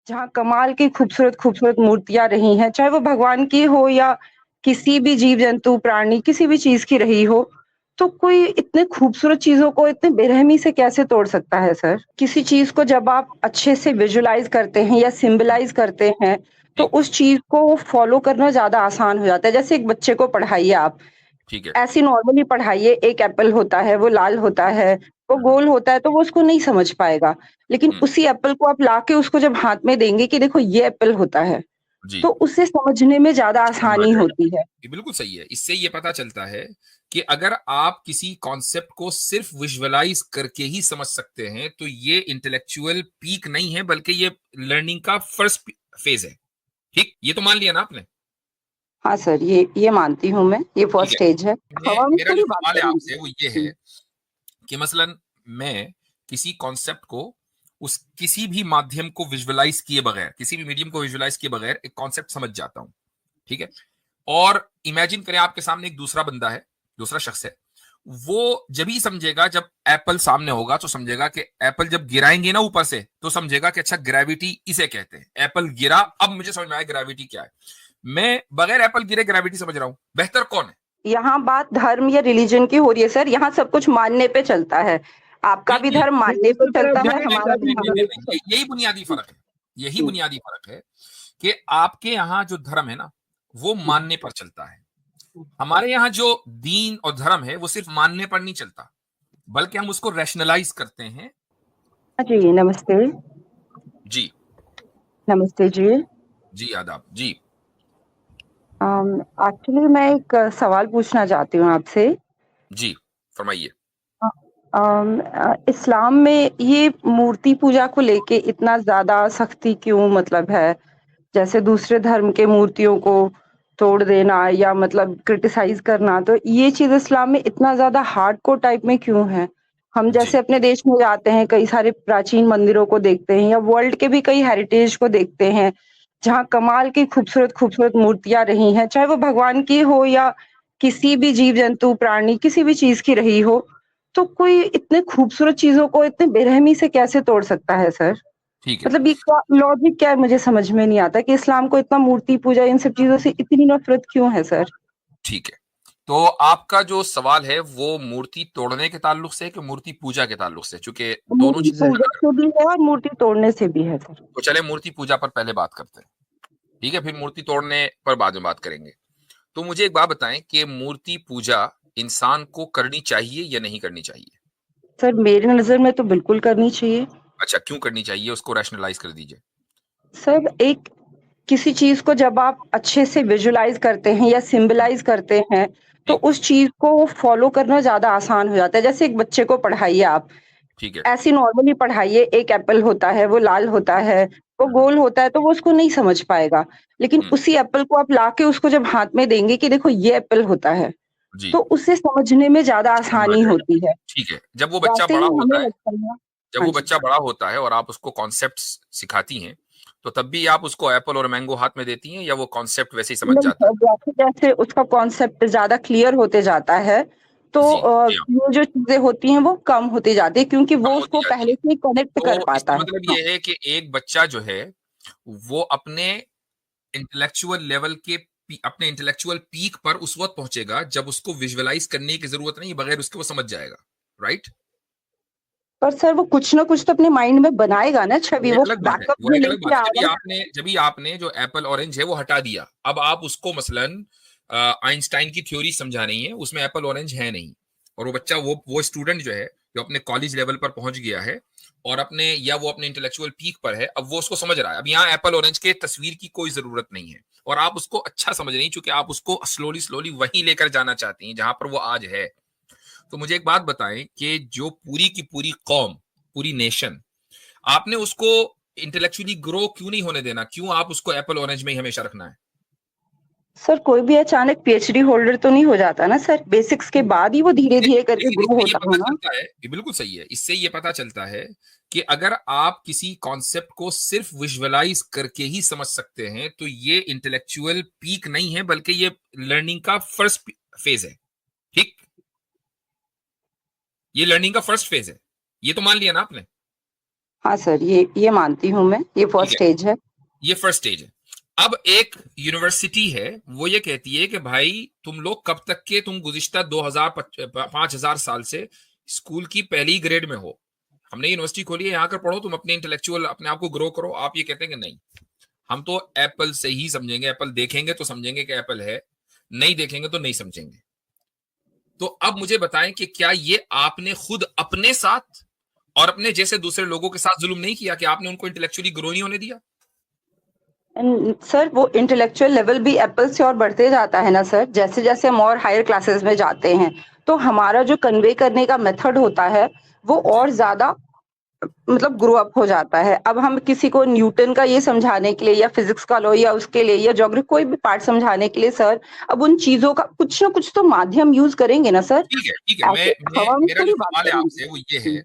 जहाँ कमाल की खूबसूरत-खूबसूरत मूर्तियाँ रही हैं, चाहे वो भगवान की हो या किसी भी जीव-जंतु, प्राणी, किसी भी चीज़ की रही हो, तो कोई इतने खूबसूरत चीज़ों को इतने बेरहमी से कैसे तोड़ सकता है सर? किसी चीज़ को जब आप अच्छे से विजुअलाइज़ करते हैं या हुँ, सिम्बलाइज़ करते हैं, तो ठीक, उस चीज़ को फॉलो करना ज़्यादा आसान हो जाता है। जैसे एक बच्चे को पढ़ाइए आप, ठीक है। ऐसे नॉर्मली पढ़ाइए, एक एप्पल होता है, वो लाल होता है, वो हुँ, हुँ, गोल होता है, तो वो उसको नहीं समझ पाएगा। लेकिन हुँ, उसी एप्पल को आप लाके उसको जब हाथ में देंगे कि देखो ये एप्पल होता है, जी, तो उसे समझने में ज़्यादा समझ आसानी जाएगा। होती है। ये बिल्कुल सही है। इससे ये पता चलता है कि अगर आप किसी कॉन्सेप्ट को सिर्फ़ विज़ुअलाइज़ करके ही समझ सकते हैं, तो ये इंटेलेक्चुअल पीक नहीं है, बल्कि ये लर्निंग का फर्स्ट फ़ेज़ है। ठीक? ये तो मान लिया ना आपने? हाँ सर, ये मानती हूँ मैं, ये ठीक फर्स्ट है। स्टेज है। मैं अब हम मेरा जो थोड़ी बात सवाल है करेंगे। आपसे वो ये है जी। कि मसलन मैं किसी कॉन्सेप्ट को उस किसी भी माध्यम को विजुअलाइज़ किए बगैर, किसी भी मीडियम को विजुअलाइज़ किए बगैर एक कॉन्सेप्ट समझ जाता हूँ। ठीक है? और इमेजिन करें आपके सामने एक दूसरा बंदा है, दूसरा शख्स है। वो जब ही समझेगा जब एप्पल सामने होगा तो समझेगा कि एप्पल जब गिराएँगे ना ऊपर से तो समझेगा कि अच्छा ग्रेविटी इसे कहते हैं। एप्पल गिरा अब मुझे समझ में आया ग्रेविटी क्या है। मैं बगैर एप्पल गिरे ग्रेविटी समझ रहा हूँ। बेहतर कौन है? यहाँ बात धर्म या रिलिजन की हो रही है सर, यहाँ सब कुछ मानने पे चलता है। आपका नहीं, भी नहीं। धर्म मानने पे चलता नहीं, है, नहीं, हमारा भी नहीं, नहीं, नहीं, मानने पे नहीं, चलता यही बुनियादी है। फ़र्क है। यही जी, बुनियादी फ़र्क है कि आपके यहाँ जो धर्म है ना, वो जी, मानने पर चलता है। हमारे यहाँ जो दीन और धर्म है, वो सिर्फ़ मानने पर नहीं चलता, बल्कि हम उसको रैशनलाइज़ करते हैं। हाँ जी, नमस्ते। जी, नमस्ते जी। जी, आदाब। जी, एक्चुअली मैं एक सवाल पूछना चाहती हूँ आपसे। जी, फ़रमाइए। अ, इस्लाम में ये मूर्ति पूजा को लेके इतना ज़्यादा सख्ती क्यों मतलब है? जैसे दूसरे धर्म के मूर्तियों को तोड़ देना या मतलब क्रिटिसाइज़ करना, तो ये चीज़ इस्लाम में इतना ज़्यादा हार्डकोर टाइप में क्यों है? हम जी, जैसे अपने देश में जाते हैं, कई सारे प्राचीन मंदिरों को देखते हैं या वर्ल्ड के भी कई हेरिटेज को देखते हैं, जहाँ कमाल की खूबसूरत-खूबसूरत मूर्तियाँ रही हैं, चाहे वो भगवान की हो या किसी भी जीव-जंतु, प्राणी, किसी भी चीज़ की रही हो, तो कोई इतने खूबसूरत चीज़ों को इतने बेरहमी से कैसे तोड़ सकता है सर? ठीक है, मतलब ये क्या लॉजिक क्या है मुझे समझ में नहीं आता कि इस्लाम को इतना मूर्ति पूजा इन सब चीज़ों से इतनी नफ़रत क्यों है सर? ठीक है। तो आपका जो सवाल है, वो मूर्ति तोड़ने के ताल्लुक से है कि मूर्ति पूजा के ताल्लुक से? चूँकि दोनों मूर्ति चीज़ें पूजा अलग-अलग से भी है और मूर्ति तोड़ने से भी है सर। तो चलें मूर्ति पूजा पर पहले बात करते हैं। ठीक है? फिर मूर्ति तोड़ने पर बाद में बात करेंगे। तो मुझे एक बात बताएँ कि मूर्ति पूजा इंसान को करनी चाहिए या नहीं करनी चाहिए? सर मेरी नज़र में तो बिल्कुल करनी चाहिए। अच्छा, क्यों करनी चाहिए? उसको रैशनलाइज़ कर दीजिए। सर एक किसी चीज़ को जब आप अच्छे से विजुअलाइज़ करते हैं या हुँ, सिम्बलाइज़ करते हैं, तो ठीक, उस चीज़ को फॉलो करना ज़्यादा आसान हो जाता है। जैसे एक बच्चे को पढ़ाइए आप, ठीक है। ऐसे नॉर्मली पढ़ाइए, एक एप्पल होता है, वो लाल होता है, वो हुँ, हुँ, गोल होता है, तो वो उसको नहीं समझ पाएगा। लेकिन हुँ, उसी एप्पल को आप लाके उसको जब हाथ में देंगे कि देखो ये एप्पल होता है, जी, तो उसे समझने में ज़्यादा समझ आसानी जाएगा। होती है। ठीक है, जब वो बच्चा वैसे बड़ा ही हमें होता है लगता है। जब हाँ वो जी। बच्चा बड़ा होता है और आप उसको कॉन्सेप्ट्स सिखाती हैं, तो तब भी आप उसको एप्पल और मैंगो हाथ में देती हैं या वो कॉन्सेप्ट वैसे ही समझ नहीं जाता है? सर, जैसे-जैसे उसका कॉन्सेप्ट ज़्यादा क्लियर होते जाता है, तो जी, जी हाँ, ये जो चीज़ें होती हैं वो कम होती जाती है क्योंकि कम वो होती उसको जाती पहले है। से ही कनेक्ट कर तो पाता इसका है। मतलब हाँ। ये है कि एक बच्चा जो है, वो अपने इंटेलेक्चुअल पीक पर उस वक़्त पहुँचेगा जब उसको विजुअलाइज़ करने की ज़रूरत नहीं है, बगैर उसके वो समझ जाएगा, राइट? पर सर वो कुछ ना कुछ तो अपने माइंड में बनाएगा ना छवि, वो बैकअप वो में एक अलग लेके बात है। आएगा। जभी आपने जो एप्पल ऑरेंज है वो हटा दिया, अब आप उसको मसलन आइंस्टाइन की थ्योरी समझा रही हैं, उसमें एप्पल ऑरेंज है नहीं। और वो बच्चा वो स्टूडेंट जो है, जो अपने कॉलेज लेवल पर पहुंच गया है और वो अपने इंटेलेक्चुअल पीक पर है, अब वो उसको समझ रहा है। अब यहाँ एप्पल ऑरेंज के तस्वीर की कोई ज़रूरत नहीं है और आप उसको अच्छा समझ रही हैं चूँकि आप उसको स्लोली-स्लोली वहीं लेकर जाना चाहती हैं, जहाँ पर वो आज है। तो मुझे एक बात बताएँ कि जो पूरी की पूरी कौम, पूरी नेशन आपने उसको इंटेलेक्चुअली ग्रो क्यों नहीं होने देना? क्यों आप उसको एप्पल ऑरेंज में ही हमेशा रखना है? सर कोई भी अचानक पीएचडी होल्डर तो नहीं हो जाता ना सर, बेसिक्स के बाद ही वो धीरे-धीरे करके लेकिन ग्रो इससे ये होता पता है ना। चलता है ये बिल्कुल सही है। इससे ये पता चलता है कि अगर आप किसी कॉन्सेप्ट को सिर्फ विजुअलाइज़ करके ही समझ सकते हैं, तो ये इंटेलेक्चुअल पीक नहीं है, बल्कि ये लर्निंग का फर्स्ट फेज़ है। ठीक? ये लर्निंग का फर्स्ट फेज़ है। ये तो मान लिया ना आपने? हाँ सर, ये मानती हूँ मैं, ये ठीक फर्स्ट है, स्टेज है। ये फर्स्ट स्टेज है। अब एक यूनिवर्सिटी है, वो ये कहती है कि भाई तुम लोग कब तक के, तुम गुज़िश्ता 2000 5000 साल से स्कूल की पहली ग्रेड में हो, हमने यूनिवर्सिटी खोली है, यहाँ कर पढ़ो, तुम अपने इंटेलेक्चुअल अपने आप को ग्रो करो। आप ये कहते हैं कि नहीं, हम तो एप्पल से ही समझेंगे, एप्पल देखेंगे तो समझेंगे कि एप्पल है, नहीं देखेंगे तो नहीं समझेंगे। तो अब मुझे बताएं कि क्या ये आपने खुद अपने साथ और अपने जैसे दूसरे लोगों के साथ जुल्म नहीं किया कि आपने उनको इंटेलेक्चुअली ग्रो नहीं होने दिया? सर वो इंटेलेक्चुअल लेवल भी एप्पल से और बढ़ते जाता है ना सर, जैसे जैसे हम और हायर क्लासेस में जाते हैं, तो हमारा जो कन्वे करने का मेथड होता है वो और ज्यादा मतलब ग्रो अप हो जाता है। अब हम किसी को न्यूटन का ये समझाने के लिए या फिजिक्स का लॉ या उसके लिए या ज्योग्राफी कोई भी पार्ट समझाने के लिए सर, अब उन चीजों का कुछ ना कुछ तो माध्यम यूज करेंगे ना सर। ठीक है, ठीक है, ऐसे मैं हवा में मेरा जो थोड़ी बात सवाल है करेंगे। आपसे वो ये है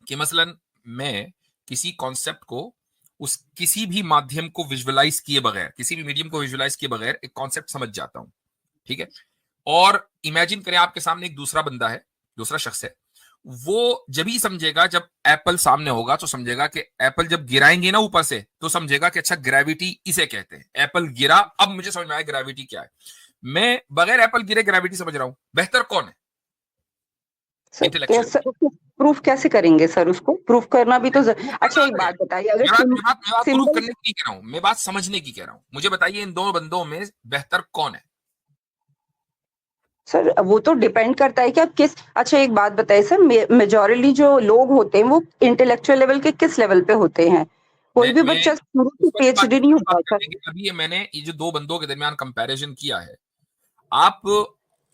कि मसलन मैं किसी कॉन्सेप्ट को, उस किसी भी माध्यम को विजुअलाइज किए बगैर, किसी भी मीडियम को विजुअलाइज किए बगैर एक कॉन्सेप्ट समझ जाता हूं, ठीक है। और इमेजिन करें आपके सामने एक दूसरा बंदा है, दूसरा शख्स है, वो जब ही समझेगा जब एप्पल सामने होगा तो समझेगा कि एप्पल जब गिराएंगे ना ऊपर से तो समझेगा कि अच्छा ग्रेविटी इसे कहते हैं, एप्पल गिरा, अब मुझे समझ में आया ग्रेविटी क्या है। मैं बगैर एप्पल गिरे ग्रेविटी समझ रहा हूं, बेहतर कौन है सर इंटेलेक्चुअली? कैसे उसको प्रूफ कैसे करेंगे सर? उसको प्रूफ करना भी तो प्रूफ अच्छा, करना एक अलग है। बात बताइए, अगर मैं बात प्रूफ सिंबल। करने की नहीं कह रहा हूं, मैं बात समझने की कह रहा हूं। मुझे बताइए इन दोनों बंदों में बेहतर कौन है? सर वो तो डिपेंड करता है कि आप किस, अच्छा एक बात बताइए सर, मेजोरिटी जो लोग होते हैं वो इंटेलेक्चुअल लेवल के किस लेवल पे होते हैं? कोई भी मैं बच्चा शुरू से इस पीएचडी नहीं पर बात होता कर सर। लेंगे। अभी ये मैंने ये जो दो बंदों के दरमियान कंपैरिजन किया है, आप सर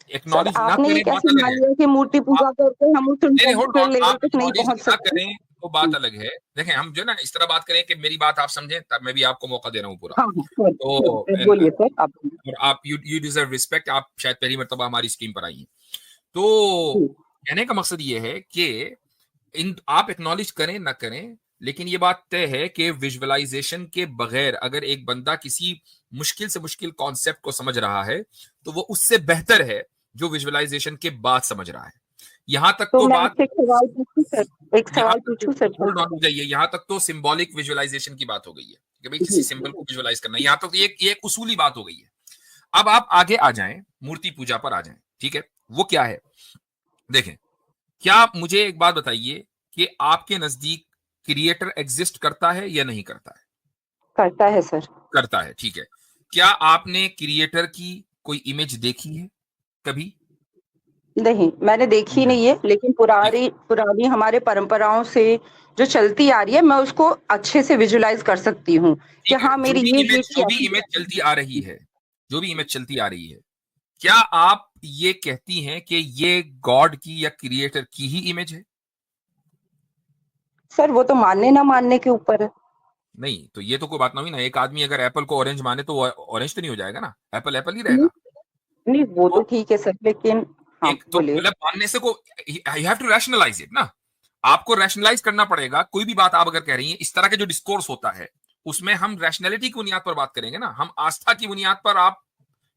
एक्नॉलेज ना आपने ये करें बात कैसे अलग मान है। लिया कि मूर्ति आप पूजा करके हम उस नहीं नहीं, होल्ड इंटेलेक्चुअल ऑन, लेवल आप तक नहीं एक्नॉलेज पहुंच ना सकते? करें तो बात अलग है। देखें, हम जो है ना इस तरह बात करें कि मेरी बात आप समझें, तब मैं भी आपको मौका दे रहा हूं पूरा। हाँ हाँ सर सर, तो आप बोलिए सर, आप बोलिए। और आप यू डिजर्व रिस्पेक्ट, आप शायद पहली मर्तबा हमारी स्क्रीन पर आई हैं। तो जी। कहने का मकसद ये है कि इन आप एक्नॉलेज करें ना करें, लेकिन ये बात तय है कि विजुअलाइजेशन के बगैर अगर एक बंदा किसी मुश्किल से मुश्किल कॉन्सेप्ट को समझ रहा है तो वो उससे बेहतर है जो विजुअलाइजेशन के बाद समझ रहा है। यहां तक तो तो मैं बात, आपसे एक सवाल पूछूं सर, एक यहां सवाल तक तो पूछूं सर? होल्ड ऑन हो जाइए, यहां तक तो सिंबॉलिक विजुअलाइजेशन की बात हो गई है कि भाई किसी जी सिंबल को विजुअलाइज करना, यहां तक तो ये एक उसूली बात हो गई है। अब आप आगे आ जाएं, मूर्ति पूजा पर आ जाएं, ठीक है। वो क्या है, देखें, क्या मुझे एक बात बताइए कि आपके नजदीक क्रिएटर एग्जिस्ट करता है या नहीं करता है? करता है सर। करता है, ठीक है। क्या आपने क्रिएटर की कोई इमेज देखी है कभी? नहीं, मैंने देखी नहीं, नहीं है, लेकिन ठीक पुरानी पुरानी हमारे परंपराओं से जो चलती आ रही है, मैं उसको अच्छे से विजुलाइज कर सकती हूँ कि ठीक है। हाँ मेरी ये चीज जो भी ऐसी इमेज है। चलती आ रही है, जो भी इमेज चलती आ रही है, क्या आप ये कहती हैं कि ये गॉड की या क्रिएटर की ही इमेज है? सर वो तो मानने ना मानने के ऊपर है। नहीं, तो ये तो कोई बात ना हुई ना। एक आदमी अगर एप्पल को ऑरेंज माने तो वो ऑरेंज तो नहीं हो जाएगा ना, एप्पल एप्पल ही नहीं, रहेगा। नहीं वो तो तो ठीक है सर, लेकिन हाँ एक तो बोलिए। मतलब मानने से को, you have to rationalise it ना, आपको रैशनलाइज करना पड़ेगा। कोई भी बात आप अगर कह रही हैं, इस तरह के जो डिस्कोर्स होता है उसमें हम रैशनैलिटी की बुनियाद पर बात करेंगे ना, हम आस्था की बुनियाद पर। आप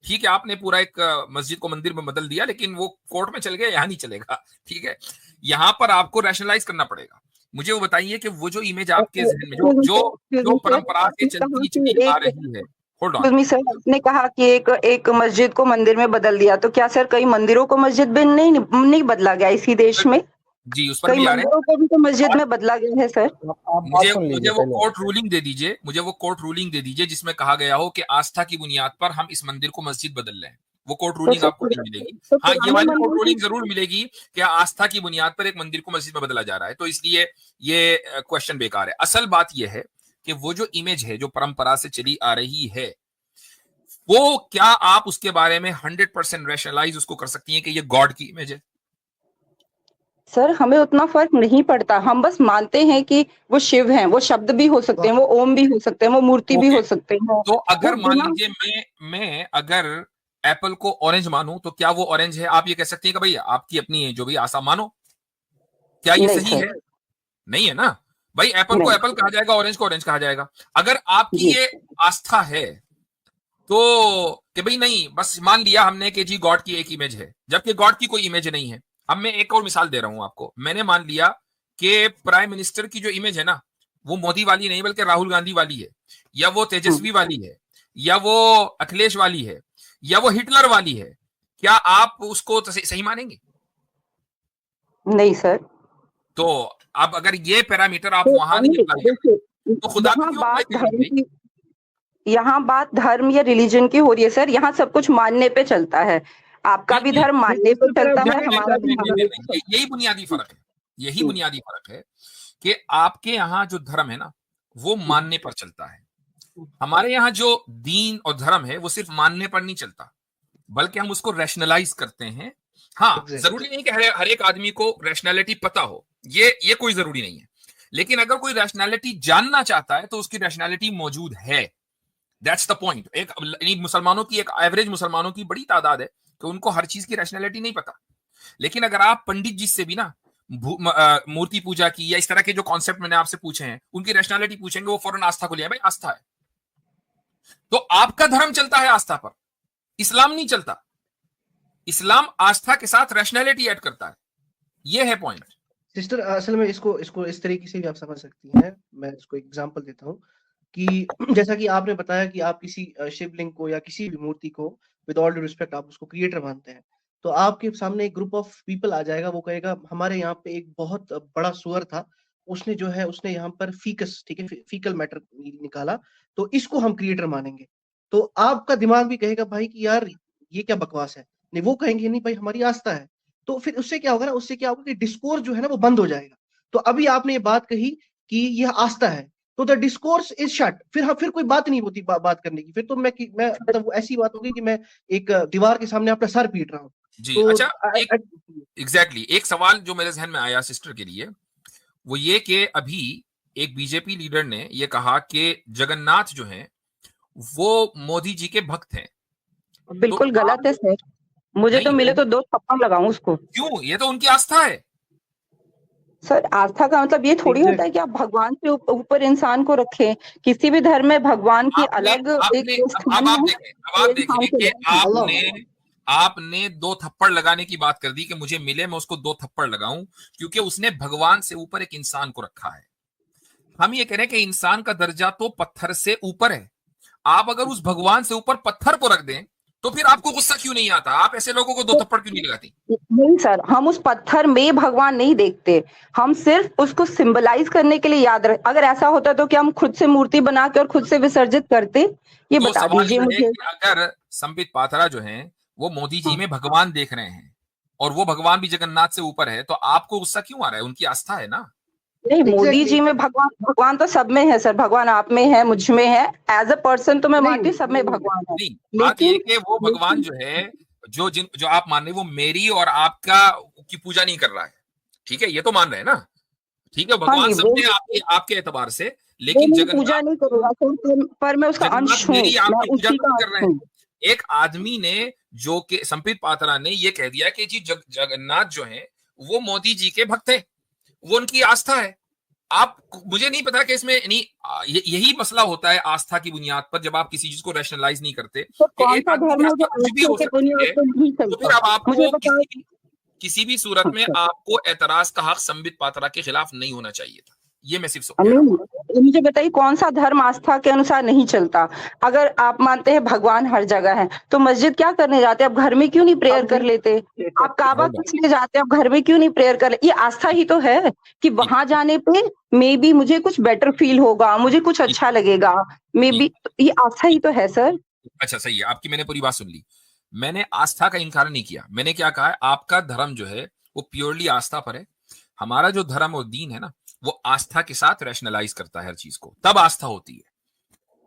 ठीक है, आपने पूरा एक मस्जिद को मंदिर में बदल दिया, लेकिन वो कोर्ट में चल गया, यहां नहीं चलेगा, ठीक है। यहां पर आपको रैशनलाइज करना पड़ेगा। मुझे वो बताइए कि वो जो इमेज आपके जहन में जो एक्सक्यूज मी जो सर, एक्सक्यूज जो मी सर, परंपरा से आपने कहा चलती कि चली आ एक, रही है, hold on. Excuse me sir, आपने कहा कि एक एक मस्जिद को मंदिर में बदल दिया, तो क्या सर कई मंदिरों को मस्जिद में नहीं नहीं बदला गया इसी देश में? जी, उस पर कई भी आ रहे मंदिरों को भी तो मस्जिद हैं। में बदला गया है सर। आप बात मुझे सुन मुझे लीजिए वो पहले। कोर्ट रूलिंग दे दीजिए, मुझे वो कोर्ट रूलिंग दे दीजिए जिसमें कहा गया हो कि आस्था की बुनियाद पर हम इस मंदिर को मस्जिद बदल रहे हैं। वो कोर्ट तो रूलिंग सर आपको नहीं मिलेगी। तो हाँ, ये पुराने वाली कोर्ट मंदिर की, रूलिंग जरूर मिलेगी कि आस्था की बुनियाद पर एक मंदिर को मस्जिद में बदला जा रहा है, तो इसलिए ये क्वेश्चन बेकार है। असल बात यह है कि वो जो इमेज है जो परंपरा से चली आ रही है, वो क्या आप उसके बारे में 100% रैशनलाइज उसको कर सकती हैं कि ये गॉड की इमेज है? सर हमें उतना फर्क नहीं पड़ता, हम बस मानते हैं कि वो शिव हैं, वो शब्द भी हो सकते हैं, वो ओम भी हो सकते हैं, वो मूर्ति भी ओके, हो सकते हैं, तो वो अगर मान बिना। लीजिए मैं अगर एप्पल को ऑरेंज मानूं तो क्या वो ऑरेंज है? आप ये कह सकती हैं कि भैया आपकी अपनी जो भी आशा मानो, क्या ये नहीं सही सर, है? नहीं है ना भाई, एप्पल को नहीं। एप्पल कहा जाएगा, ऑरेंज को ऑरेंज कहा जाएगा। अगर आपकी जी ये आस्था है तो कि भाई नहीं, बस मान लिया हमने कि जी गॉड की एक इमेज है, जबकि गॉड की कोई इमेज नहीं है। अब मैं एक और मिसाल दे रहा हूं आपको। मैंने मान लिया कि प्राइम मिनिस्टर की जो इमेज है ना, वो मोदी वाली नहीं बल्कि राहुल गांधी वाली है, या वो तेजस्वी वाली है, या वो अखिलेश वाली है, या वो हिटलर वाली है, क्या आप उसको सही मानेंगे? नहीं सर। तो अब अगर ये पैरामीटर आप तो वहां नहीं नहीं, अप्लाई करते, देखिए, तो खुदा को यहाँ क्यों अप्लाई बात करेंगे धर्म भाई? की, यहाँ बात धर्म या रिलीजन की हो रही है सर। यहाँ सब कुछ मानने पे चलता है। आपका भी बिल्कुल। धर्म मानने पे चलता है, हमारा भी मानने पे नहीं, चलता यही बुनियादी फर्क है। यही है। बुनियादी फर्क है कि आपके यहाँ जो धर्म है ना, वो मानने पर चलता है। हमारे यहाँ जो दीन और धर्म है वो सिर्फ मानने पर नहीं चलता, बल्कि हम उसको रैशनलाइज करते हैं। हाँ, जरूरी नहीं कि हर एक आदमी को रैशनैलिटी पता हो, ये कोई जरूरी नहीं है। लेकिन अगर कोई रैशनैलिटी जानना चाहता है तो उसकी रैशनैलिटी मौजूद है। That's the point. एक मुसलमानों की, एक एवरेज मुसलमानों की बड़ी तादाद है कि उनको हर चीज की रैशनैलिटी नहीं पता। लेकिन अगर आप पंडित जी से भी ना मूर्ति पूजा की या इस तरह के जो कॉन्सेप्ट मैंने आपसे पूछे हैं उनकी रैशनैलिटी पूछेंगे, वो फौरन आस्था को लिया, भाई आस्था है। तो आपका धर्म चलता है आस्था पर, इस्लाम नहीं चलता। इस्लाम आस्था के साथ रैशनैलिटी ऐड करता है। ये है पॉइंट। सिस्टर, असल में इसको इसको इस तरीके से भी आप समझ सकती हैं। मैं इसको एग्जांपल देता हूँ कि जैसा कि आपने बताया कि आप किसी शिवलिंग को या किसी भी मूर्ति को विद ऑल ड्यू रिस्पेक्ट आप उसको क्रिएटर मानते हैं, तो आपके सामने एक ग्रुप ऑफ पीपल आ जाएगा, वो कहेगा हमारे यहाँ पे एक बहुत बड़ा सुअर था, उसने जो है उसने यहाँ पर फीकस, ठीक है, फीकल मैटर निकाला, तो इसको हम क्रिएटर मानेंगे। तो आपका दिमाग भी कहेगा भाई कि यार ये क्या बकवास है। नहीं, वो कहेंगे नहीं भाई हमारी आस्था है। तो फिर उससे क्या होगा ना, उससे क्या होगा कि डिस्कोर्स जो है ना वो बंद हो जाएगा। तो अभी आपने ये बात कही कि यह आस्था है, तो द डिस्कोर्स इज शट। फिर कोई बात नहीं होती बात करने की। फिर तो मैं मतलब ऐसी बात होगी कि मैं एक दीवार के सामने अपना सर पीट रहा हूँ। जी, तो अच्छा, एग्जैक्टली एक सवाल जो मेरे जहन में आया सिस्टर के लिए, वो ये कि अभी एक बीजेपी लीडर ने ये कहा कि जगन्नाथ जो है वो मोदी जी के भक्त हैं। बिल्कुल तो गलत है सर। मुझे तो नहीं, मिले तो 2 थप्पड़ लगाऊं उसको। क्यों? ये तो उनकी आस्था है। सर, आस्था का मतलब ये थोड़ी होता है कि आप भगवान से ऊपर इंसान को रखें। किसी भी धर्म में भगवान की आपने अलग एक आपने अब स्थान आप है, देखें, वो इंसान कि से रखें। आपने 2 थप्पड़ लगाने की बात कर दी कि मुझे मिले मैं उसको 2 थप्पड़ लगाऊं, क्योंकि उसने भगवान से ऊपर एक इंसान को रखा है। हम ये कह रहे हैं कि इंसान का दर्जा तो पत्थर से ऊपर है। आप अगर उस भगवान से ऊपर पत्थर को रख दें तो फिर आपको गुस्सा क्यों नहीं आता? आप ऐसे लोगों को 2 थप्पड़ क्यों नहीं लगाती? नहीं सर, हम उस पत्थर में भगवान नहीं देखते। हम सिर्फ उसको सिंबलाइज करने के लिए याद रख, अगर ऐसा होता तो क्या हम खुद से मूर्ति बना के और खुद से विसर्जित करते? ये तो बता सवाल दीजिए जो है मुझे। कि अगर संबित पात्रा जो है वो मोदी जी हाँ। में भगवान देख रहे हैं और वो भगवान भी जगन्नाथ से ऊपर है, तो आपको गुस्सा क्यों आ रहा है? उनकी आस्था है ना। नहीं, मोदी एग्जैक्टली। जी में भगवान, भगवान तो सब में है सर। भगवान आप में है, मुझ में है। एज अ पर्सन तो मैं मानती हूँ नहीं, सब में भगवान है। नहीं, बात ये है लेकिन कि वो भगवान लेकिन जो है, जो आप मान रहे हैं वो मेरी और आपका की पूजा नहीं कर रहा है। ठीक है, ये तो मान रहे हैं ना। ठीक है, हाँ भगवान नहीं, सब में आपके आपके एतबार से, वो लेकिन मेरी पूजा जगन्नाथ नहीं करेगा सर, पर मैं उसका जगन्नाथ अंश हूँ। मेरी मैं आपकी पूजा उसी तो का नहीं कर अंश रहे हूँ। हैं। एक आदमी ने, जो कि संबित पात्रा ने ये कह दिया कि जी जगन्नाथ जो है वो मोदी जी के भक्त हैं, वो उनकी आस्था है। आप, मुझे नहीं पता कि इसमें नहीं, यही मसला होता है आस्था की बुनियाद पर, जब आप किसी चीज को रैशनलाइज नहीं करते तो कि कौन एक सा आदमी की धर्म है जो आस्था कुछ भी आस्था हो के सकती बुनियाद है, पर नहीं तो चलता? फिर अब मुझे आपको बताओ। किसी भी सूरत में अच्छा। आपको एतराज का हक संबित पात्रा के खिलाफ नहीं होना चाहिए था। ये मैं सिर्फ कह रहा हूँ। नहीं, मुझे बताइए कौन सा धर्म आस्था के अनुसार नहीं चलता? अगर आप मानते हैं भगवान हर जगह है, तो मस्जिद क्या करने जाते हैं? आप घर में क्यों नहीं प्रेयर कर लेते? आप काबा होल्ड ऑन। किस लिए जाते हैं? आप घर में क्यों नहीं प्रेयर कर ले? ये आस्था ही तो है कि ठीक वहां जाने पे मे बी मुझे कुछ बेटर फील होगा, मुझे कुछ ठीक अच्छा लगेगा। मे ठीक बी ये आस्था ही तो है सर। अच्छा, सही है, आपकी मैंने पूरी बात सुन ली। मैंने आस्था का इनकार नहीं किया। मैंने क्या कहा है, आपका धर्म जो है वो प्योरली आस्था पर है। हमारा जो धर्म और दीन है ना, वो आस्था के साथ रैशनलाइज करता है हर चीज को, तब आस्था होती है।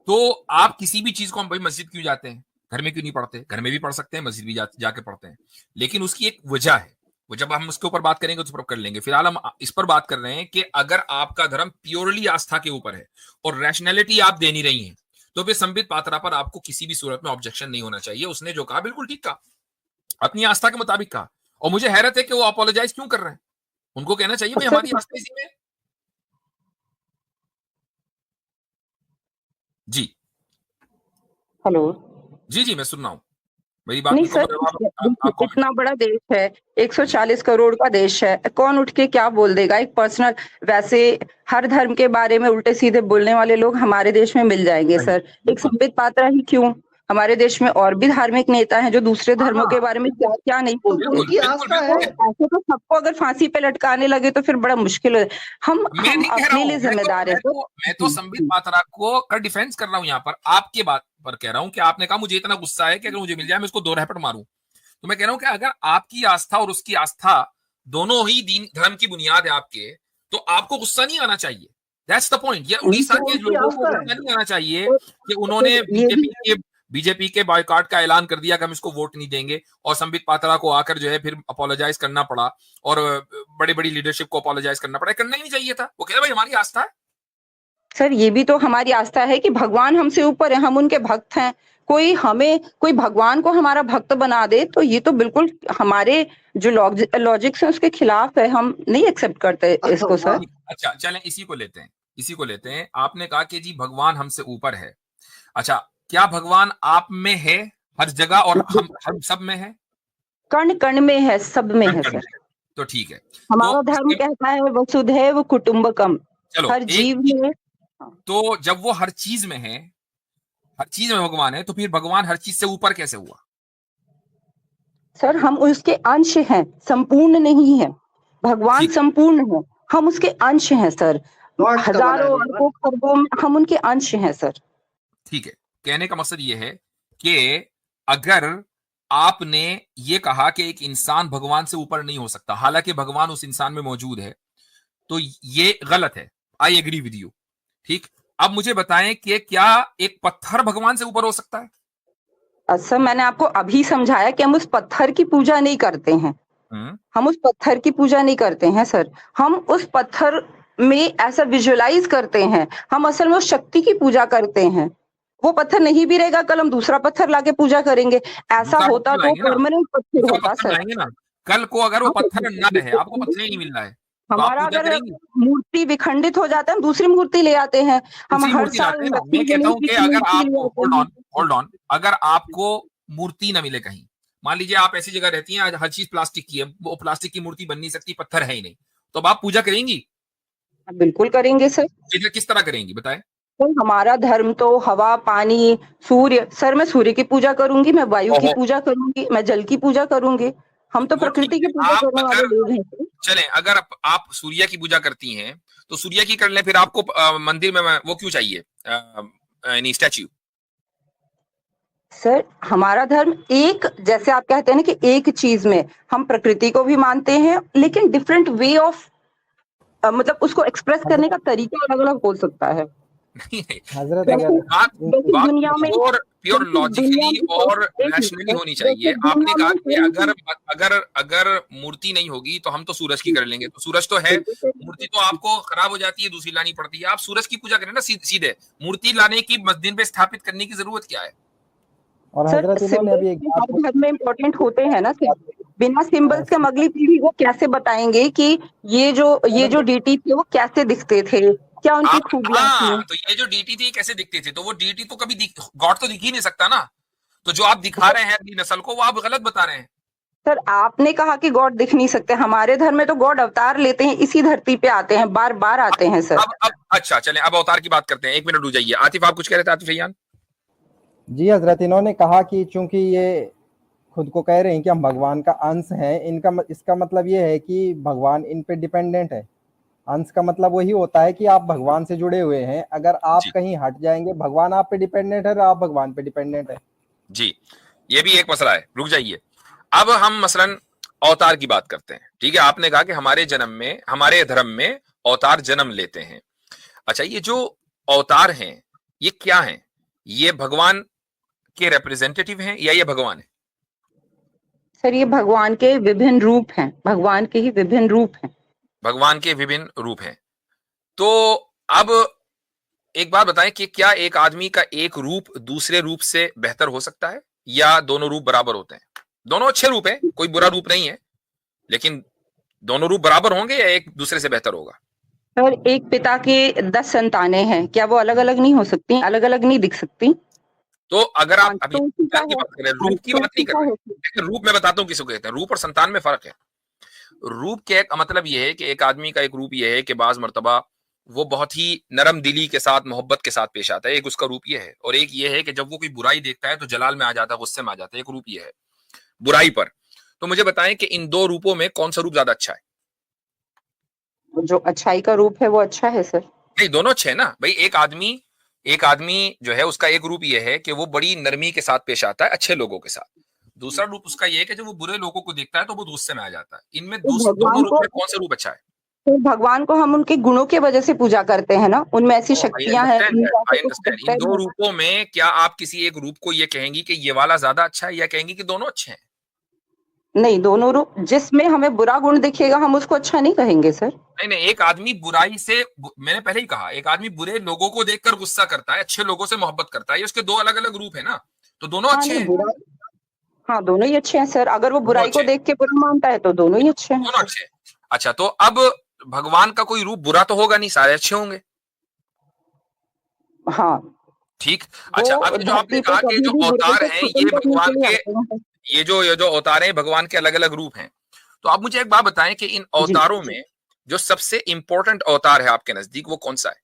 तो आप किसी भी चीज को, हम भाई मस्जिद क्यों जाते हैं, घर में क्यों नहीं पढ़ते? घर में भी पढ़ सकते हैं, मस्जिद भी जाके पढ़ते हैं। लेकिन उसकी एक वजह है, वो जब हम उसके ऊपर बात करेंगे उस पर कर लेंगे। फिलहाल हम इस पर बात कर रहे हैं कि अगर आपका धर्म प्योरली आस्था के ऊपर है और रैशनैलिटी आप दे नहीं रही हैं, तो फिर संबित पात्रा पर आपको किसी भी सूरत में ऑब्जेक्शन नहीं होना चाहिए। उसने जो कहा बिल्कुल ठीक कहा, अपनी आस्था के मुताबिक कहा। और मुझे हैरत है कि वो अपोलोजाइज क्यों कर रहे हैं। उनको कहना चाहिए भाई सर, हमारी आस्था इसी में है। जी हेलो। जी जी, मैं सुन रहा हूं। मेरी बात नहीं को सर, आप comment इतना बड़ा देश है, 140 करोड़ का देश है, कौन उठ के क्या बोल देगा? एक पर्सनल, वैसे हर धर्म के बारे में उल्टे सीधे बोलने वाले लोग हमारे देश में मिल जाएंगे सही, सर। एक बिल्कुल। संबित पात्रा ही क्यों, हमारे देश में और भी धार्मिक नेता हैं जो दूसरे धर्मों के हाँ, बारे में क्या क्या नहीं तो बोलते। उनकी बिल्कुल, आस्था बिल्कुल। है। ऐसे तो सबको अगर फांसी पे लटकाने लगे तो फिर बड़ा मुश्किल हो। हम मैं नहीं कह रहा अपने हूँ, लिए जिम्मेदार है सर। मैं तो संबित पात्रा को का डिफेंस कर रहा हूँ यहाँ पर, आपके बात पर कह रहा हूँ कि आपने कहा मुझे इतना गुस्सा है कि अगर मुझे मिल जाए मैं उसको 2 रैपट मारूं। तो मैं कह रहा हूं कि अगर आपकी आस्था और उसकी आस्था दोनों ही दीन धर्म की बुनियाद है आपके, तो आपको गुस्सा नहीं आना चाहिए। That's the point. ये उड़ीसा वो के उनकी लोगों को आस्था है। गुस्सा नहीं आना चाहिए तो कि उन्होंने ये भी बीजेपी के बॉयकॉट का ऐलान कर दिया कि हम इसको वोट नहीं देंगे, और संबित पात्रा को आकर जो है फिर अपोलोजाइज करना पड़ा, और बड़ी बड़ी लीडरशिप को अपोलोजाइज करना पड़ा। करना ही नहीं चाहिए था। वो कह रहे भाई हमारी आस्था है। सर, ये भी तो हमारी आस्था है कि भगवान हमसे ऊपर है, हम उनके भक्त हैं। कोई भगवान को हमारा भक्त बना दे तो ये तो बिल्कुल हमारे जो लॉजिक्स है उसके खिलाफ है। हम नहीं एक्सेप्ट करते इसको सर। वाह! अच्छा चलें, इसी को लेते हैं। आपने कहा कि जी भगवान हमसे ऊपर है। अच्छा, क्या भगवान आप में है हर जगह और हम सब में है? कण कण में है, सब में है कण-कण सर। में। तो ठीक है। तो हमारा धर्म इसके कहता है वसुधैव कुटुंबकम, चलो हर जीव में। तो जब वो हर चीज में है, हर चीज में भगवान है, तो फिर भगवान हर चीज से ऊपर कैसे हुआ? सर, हम उसके अंश हैं, संपूर्ण नहीं है। भगवान ठीक है, संपूर्ण है, हम उसके अंश हैं सर। गॉड्स का बना हजारों है अरबों भगवान। खरबों में हम उनके अंश हैं सर। ठीक है। कहने का मकसद ये है कि अगर आपने ये कहा कि एक इंसान भगवान से ऊपर नहीं हो सकता, हालांकि भगवान उस इंसान में मौजूद है, तो ये गलत है। I agree with you. ठीक। अब मुझे बताएं कि क्या एक पत्थर भगवान से ऊपर हो सकता है? सर, मैंने आपको अभी समझाया कि हम उस पत्थर की पूजा नहीं करते हैं। हम्म। हम उस पत्थर की पूजा नहीं करते हैं सर। हम उस पत्थर में ऐसा विजुअलाइज करते हैं, हम असल में उस शक्ति की पूजा करते हैं। वो पत्थर नहीं भी रहेगा, कल हम दूसरा पत्थर लाके पूजा करेंगे। ऐसा दूसरा होता पत्थर तो लाएंगे ना, परमानेंट पत्थर दूसरा होता पत्थर सर। लाएंगे ना। कल को अगर वो हाँ, पत्थर न रहे, आपको पत्थर ही नहीं मिल रहा है, तो आप हमारा पूजा अगर करेंगे? मूर्ति विखंडित हो जाता है, हम दूसरी मूर्ति ले आते हैं। हम दूसरी हर मूर्ति साल लाते हैं ना। लक्ष्मी मैं कहता गणेश हूं जी कि की अगर मूर्ति ले आपको आते हैं। होल्ड ऑन, अगर आपको मूर्ति ना मिले कहीं, मान लीजिए आप ऐसी जगह रहती हैं आज हर चीज प्लास्टिक की है, वो प्लास्टिक की मूर्ति बन नहीं सकती, पत्थर है ही नहीं, तो अब आप पूजा करेंगी? बिल्कुल करेंगे सर। फिर किस तरह करेंगी बताएं? तो हमारा धर्म तो हवा, पानी, सूर्य, सर मैं सूर्य की पूजा करूंगी, मैं वायु की ओहो, पूजा करूंगी, मैं जल की पूजा करूंगी। हम तो वो ठीक प्रकृति की है। पूजा आप करने वाले अगर लोग हैं सर। चलें, अगर आप सूर्य की पूजा करती हैं, तो सूर्य की कर लें, फिर आपको मंदिर में वो क्यों चाहिए, यानी स्टैच्यू? सर, हमारा धर्म एक, जैसे आप कहते हैं ना कि एक चीज में हम प्रकृति को भी मानते हैं, लेकिन डिफरेंट वे ऑफ मतलब उसको एक्सप्रेस करने का तरीका अलग-अलग हो सकता है। नहीं नहीं, हजरत जैसे अगर बात जैसे बात दुनिया में प्योर प्योर जैसे दुनिया लॉजिकली में और एक मिनट रैशनली सर, होनी जैसे चाहिए। आपने दुनिया कहा में कि कोई अगर भी अगर अगर मूर्ति नहीं होगी तो हम तो सूरज की कर लेंगे, तो सूरज तो है, मूर्ति तो आपको खराब हो जाती है, दूसरी लानी पड़ती है। आप सूरज की पूजा करें ना सीधे, मूर्ति लाने की मस्जिद पे स्थापित करने की जरूरत क्या है? और सर, हजरत इन्होंने अभी एक सिंबल्स बात हर धर्म में इम्पोर्टेंट होते हैं ना सर। बिना बोली, सिंबल्स के हम अगली पीढ़ी को कैसे बताएंगे कि ये जो डीटी थे वो कैसे दिखते थे, क्या उनकी आप खूबियां थी। हाँ, तो ये जो डीटी थी कैसे दिखते थे, तो वो डीटी तो कभी गॉड तो दिख ही नहीं सकता ना। तो जो आप दिखा रहे हैं अपनी नस्ल को, वो आप गलत बता रहे हैं। सर, आपने कहा कि गॉड दिख नहीं सकते, हमारे धर्म में तो गॉड अवतार लेते हैं, इसी धरती पे आते हैं, बार बार आते हैं सर। अब अच्छा चलें, अब अवतार की बात करते हैं। 1 मिनट रुक जाइए। आतिफ आप कुछ कह रहे थे? आतिफ रैयान। जी हजरत इन्होंने कहा कि चूंकि ये खुद को कह रहे हैं कि हम भगवान का अंश हैं, इसका मतलब ये है कि भगवान इन पे डिपेंडेंट है। अंश का मतलब वही होता है कि आप भगवान से जुड़े हुए हैं। अगर आप जी कहीं हट जाएंगे, भगवान आप पे डिपेंडेंट है और आप भगवान पे डिपेंडेंट है। जी, ये भी एक मसला है। रुक जाइए। अब हम मसलन अवतार की बात करते हैं। ठीक है, आपने कहा कि हमारे धर्म में अवतार जन्म लेते हैं। अच्छा, ये जो अवतार हैं ये क्या हैं? ये भगवान के रिप्रेजेंटेटिव हैं या ये भगवान है? सर, ये भगवान के विभिन्न रूप हैं, भगवान के ही विभिन्न रूप हैं। भगवान के विभिन्न रूप हैं। तो अब एक बात बताएं कि क्या एक आदमी का एक रूप दूसरे रूप से बेहतर हो सकता है, या दोनों रूप बराबर होते हैं? दोनों अच्छे रूप हैं, कोई बुरा रूप नहीं है, लेकिन दोनों रूप बराबर होंगे या एक दूसरे से बेहतर होगा? सर, एक पिता के 10 संतानें हैं, क्या वो अलग अलग नहीं हो सकती, अलग अलग नहीं दिख सकती? तो अगर हाँ, आप अभी तो उसी का की है। बात कर रहे हैं, हाँ, रूप की तो बात नहीं उसी कर का रहे है हैं, सर। लेकिन रूप मैं बताता हूँ किसको कहते हैं। रूप और संतान में फर्क है। रूप के एक मतलब यह है कि एक आदमी का एक रूप यह है कि बाज मर्तबा वो बहुत ही नरम दिली के साथ, मोहब्बत के साथ पेश आता है, एक उसका रूप ये है। और एक ये है कि जब वो कोई बुराई देखता है तो जलाल में आ जाता है, गुस्से में आ जाता है, एक रूप ये है बुराई पर। तो मुझे बताएं कि इन दो रूपों में कौन सा रूप ज्यादा अच्छा है? जो अच्छाई का रूप है वो अच्छा है सर। नहीं, दोनों अच्छे हैं ना भाई। एक आदमी जो है उसका एक रूप यह है कि वो बड़ी नरमी के साथ पेश आता है अच्छे लोगों के साथ। दूसरा रूप उसका यह है कि जब वो बुरे लोगों को देखता है तो वो गुस्से में आ जाता है। इनमें तो दोनों रूप में कौन सा रूप अच्छा है? भगवान को हम उनके गुणों की वजह से पूजा करते हैं ना, उनमें ऐसी आई शक्तियां हैं, अंडरस्टैंड दैट, उनका आई ऐसा कुछ अंडरस्टैंड। इन करते दो हैं। रूपों में क्या आप किसी एक रूप को ये कहेंगी कि ये वाला ज्यादा अच्छा है, या कहेंगी कि दोनों अच्छे हैं? नहीं, दोनों रूप, जिसमें हमें बुरा गुण दिखेगा हम उसको अच्छा नहीं कहेंगे सर। नहीं नहीं, एक आदमी बुराई से, मैंने पहले ही कहा, एक आदमी बुरे लोगों को देखकर गुस्सा करता है, अच्छे लोगों से मोहब्बत करता है, ये उसके दो अलग अलग रूप है ना। तो दोनों हाँ अच्छे नहीं, हैं। बुरा, हाँ दोनों ही अच्छे हैं सर। अगर वो दोनों बुराई अच्छे को हैं, देख के बुरा मानता है तो दोनों ही अच्छे हैं दोनों सर। अच्छे हैं। अच्छा, तो अब भगवान का कोई रूप बुरा तो होगा नहीं, सारे अच्छे होंगे। हाँ, ठीक। अच्छा, अब वो ये जो आपने धरती पे कहा कि कभी जो भी बुराई अवतार को हैं खत्म ये करने के भगवान लिए के, आते हैं। ये जो अवतार हैं भगवान के अलग अलग रूप हैं। तो आप मुझे एक बात बताएं कि इन जी अवतारों में जो सबसे इंपॉर्टेंट अवतार है आपके नजदीक वो कौन सा है?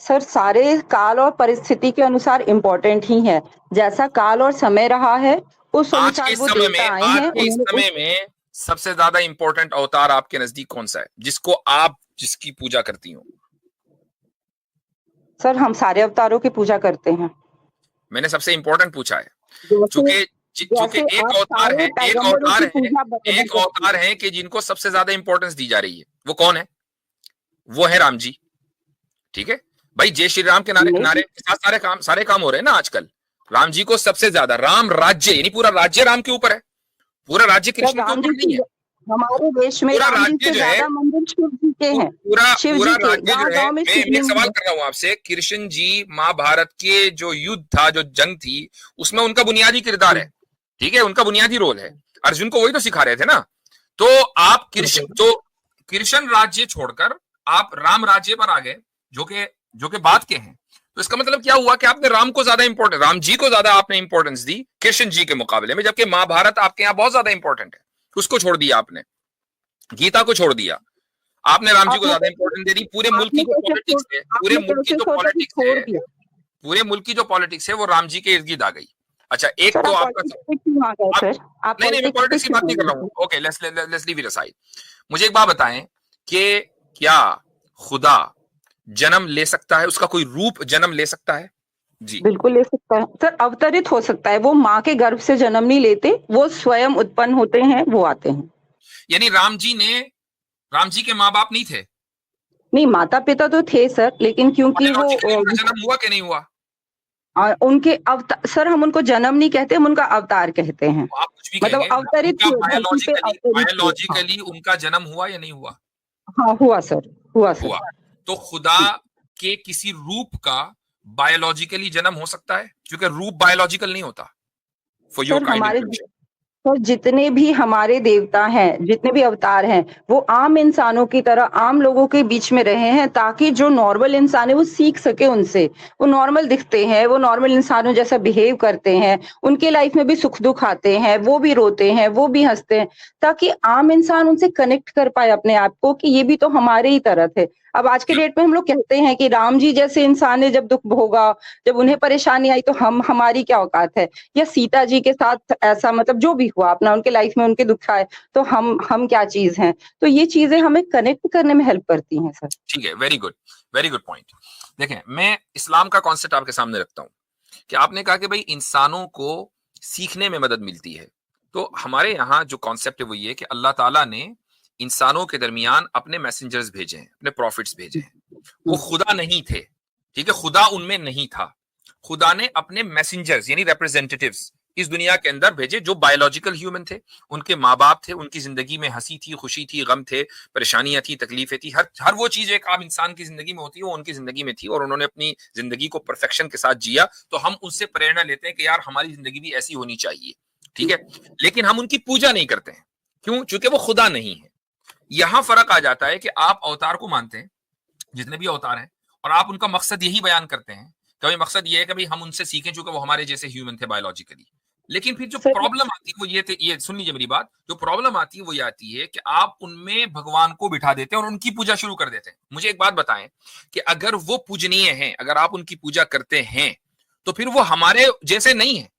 सर, सारे काल और परिस्थिति के अनुसार इम्पोर्टेंट ही है। जैसा काल और समय रहा है उस आज के अनुसार वो समय देवता में, आए आज हैं, के इस उन्होंने उस, समय में सबसे ज्यादा इंपॉर्टेंट अवतार आपके नजदीक कौन सा है, जिसको आप, जिसकी पूजा करती हो? सर हम सारे अवतारों की पूजा करते हैं। मैंने सबसे इंपॉर्टेंट पूछा है। जैसे चूंकि चूंकि जैसे एक आप अवतार है, सारे पैगंबरों की पूजा बराबर एक करते अवतार हैं। है कि जिनको सबसे ज्यादा इंपॉर्टेंस दी जा रही है, वो कौन है? वो है राम जी। ठीक है भाई, जय श्री राम के नारे नहीं नारे के साथ सारे काम हो रहे हैं ना आजकल। राम जी को सबसे ज्यादा, राम राज्य यानी पूरा राज्य राम के ऊपर है, पूरा राज्य सर, कृष्ण के राम जी ऊपर नहीं है। से, हमारे देश में पूरा राम जी राज्य से जो है, ज्यादा मंदिर शिव जी के हैं। पूरा शिव पूरा जी के राज्य जो गांव है, गांव में मैं एक शिवलिंग सवाल है। कर रहा हूं आपसे। कृष्ण जी महाभारत के जो युद्ध था, जो जंग थी, उसमें उनका बुनियादी किरदार है। ठीक है, उनका बुनियादी रोल है। अर्जुन को वही तो सिखा रहे थे ना। तो आप कृष्ण राज्य छोड़कर आप राम राज्य पर आ गए, जो कि बात के हैं। तो इसका मतलब क्या हुआ कि आपने राम को ज्यादा इंपॉर्टेंस, राम जी को ज्यादा आपने इंपॉर्टेंस दी कृष्ण जी के मुकाबले में, जबकि महाभारत आपके यहाँ बहुत ज्यादा इंपॉर्टेंट है। उसको छोड़ दिया आपने, गीता को छोड़ दिया आपने, राम जी को आपने ज्यादा कैसे इंपॉर्टेंस दे दी। पूरे मुल्क की आपने जो कैसे पॉलिटिक्स छोड़ है, पूरे आपने मुल्क की कैसे जो सोचा कि पॉलिटिक्स छोड़ है, दिया? पूरे मुल्क की जो पॉलिटिक्स है वो राम जी के इर्द गिर्द आ गई। अच्छा, एक सर तो आप आपका, पॉलिटिक्स पे क्यों आ गए आप, सर? आप नहीं नहीं, मैं पॉलिटिक्स पे पॉलिटिक्स की क्यों बात आ नहीं कर गए रहा हूँ। Sir? Okay, let's leave it aside. मुझे एक बात बताएं कि क्या खुदा जन्म ले सकता है, उसका कोई रूप जन्म ले सकता है? जी। बिल्कुल ले सकता है सर, अवतरित हो सकता है। वो माँ के गर्भ से जन्म नहीं लेते, वो स्वयं उत्पन्न होते हैं, वो आते हैं। यानी राम जी के माँ बाप नहीं थे? नहीं, माता पिता तो थे सर, लेकिन क्योंकि वो बायोलॉजिकली उनका जन्म हुआ कि नहीं हुआ? उनके अवतार सर, हम उनको जन्म नहीं कहते, हम उनका अवतार कहते हैं। तो आप कुछ भी मतलब कहेंगे, अवतरित उनका हुए, धरती पे बायोलॉजिकली अवतरित हुए। हाँ बायोलॉजिकली उनका जन्म हुआ या नहीं हुआ? हाँ, हुआ सर, हुआ सर। हुआ। तो खुदा के किसी रूप का बायोलॉजिकली जन्म हो सकता है, क्योंकि रूप बायोलॉजिकल नहीं होता। फॉर योर सर काइंड हमारे इंफॉर्मेशन। तो जितने भी हमारे देवता हैं, जितने भी अवतार हैं, वो आम इंसानों की तरह आम लोगों के बीच में रहे हैं, ताकि जो नॉर्मल इंसान है वो सीख सके उनसे। वो नॉर्मल दिखते हैं, वो नॉर्मल इंसानों जैसा बिहेव करते हैं, उनके लाइफ में भी सुख दुख आते हैं, वो भी रोते हैं, वो भी हंसते हैं, ताकि आम इंसान उनसे कनेक्ट कर पाए अपने आप को कि ये भी तो हमारे ही तरह थे। अब आज के डेट में हम लोग कहते हैं कि राम जी जैसे इंसान ने जब दुख भोगा, जब उन्हें परेशानी आई, तो हमारी क्या औकात है? या सीता जी के साथ ऐसा, मतलब जो भी हुआ अपना उनके लाइफ में, उनके दुख आए, तो हम क्या चीज हैं? तो ये चीजें हमें कनेक्ट करने में हेल्प करती हैं सर। ठीक है, वेरी गुड पॉइंट। देखें, मैं इस्लाम का कॉन्सेप्ट आपके सामने रखता हूं कि आपने कहा कि भाई इंसानों को सीखने में मदद मिलती है। तो हमारे यहाँ जो कॉन्सेप्ट है वो ये कि अल्लाह ताला ने इंसानों के दरमियान अपने मैसेंजर्स भेजे हैं, अपने प्रॉफिट्स भेजे हैं। वो खुदा नहीं थे, ठीक है, खुदा उनमें नहीं था। खुदा ने अपने मैसेंजर्स यानी रिप्रेजेंटेटिव्स इस दुनिया के अंदर भेजे, जो बायोलॉजिकल ह्यूमन थे। उनके माँ बाप थे, उनकी जिंदगी में हंसी थी, खुशी थी, गम थे, परेशानियां थी, तकलीफें थी, हर वो चीज एक आम इंसान की जिंदगी में होती है, वो उनकी जिंदगी में थी, और उन्होंने अपनी जिंदगी को परफेक्शन के साथ जिया। तो हम उससे प्रेरणा लेते हैं कि यार हमारी जिंदगी भी ऐसी होनी चाहिए, ठीक है। लेकिन हम उनकी पूजा नहीं करते हैं, क्यों? क्योंकि वो खुदा नहीं है। यहां फर्क आ जाता है कि आप अवतार को मानते हैं, जितने भी अवतार हैं, और आप उनका मकसद यही बयान करते हैं कभी मकसद ये है कि भाई हम उनसे सीखें चूंकि वो हमारे जैसे ह्यूमन थे बायोलॉजिकली। लेकिन फिर जो सर प्रॉब्लम आती है वो ये सुन लीजिए मेरी बात, जो प्रॉब्लम आती है वो ये आती है कि आप उनमें भगवान को बिठा देते हैं और उनकी पूजा शुरू कर देते हैं। मुझे एक बात बताएं कि अगर वो पूजनीय हैं, अगर आप उनकी पूजा करते हैं, तो फिर वो हमारे जैसे नहीं है,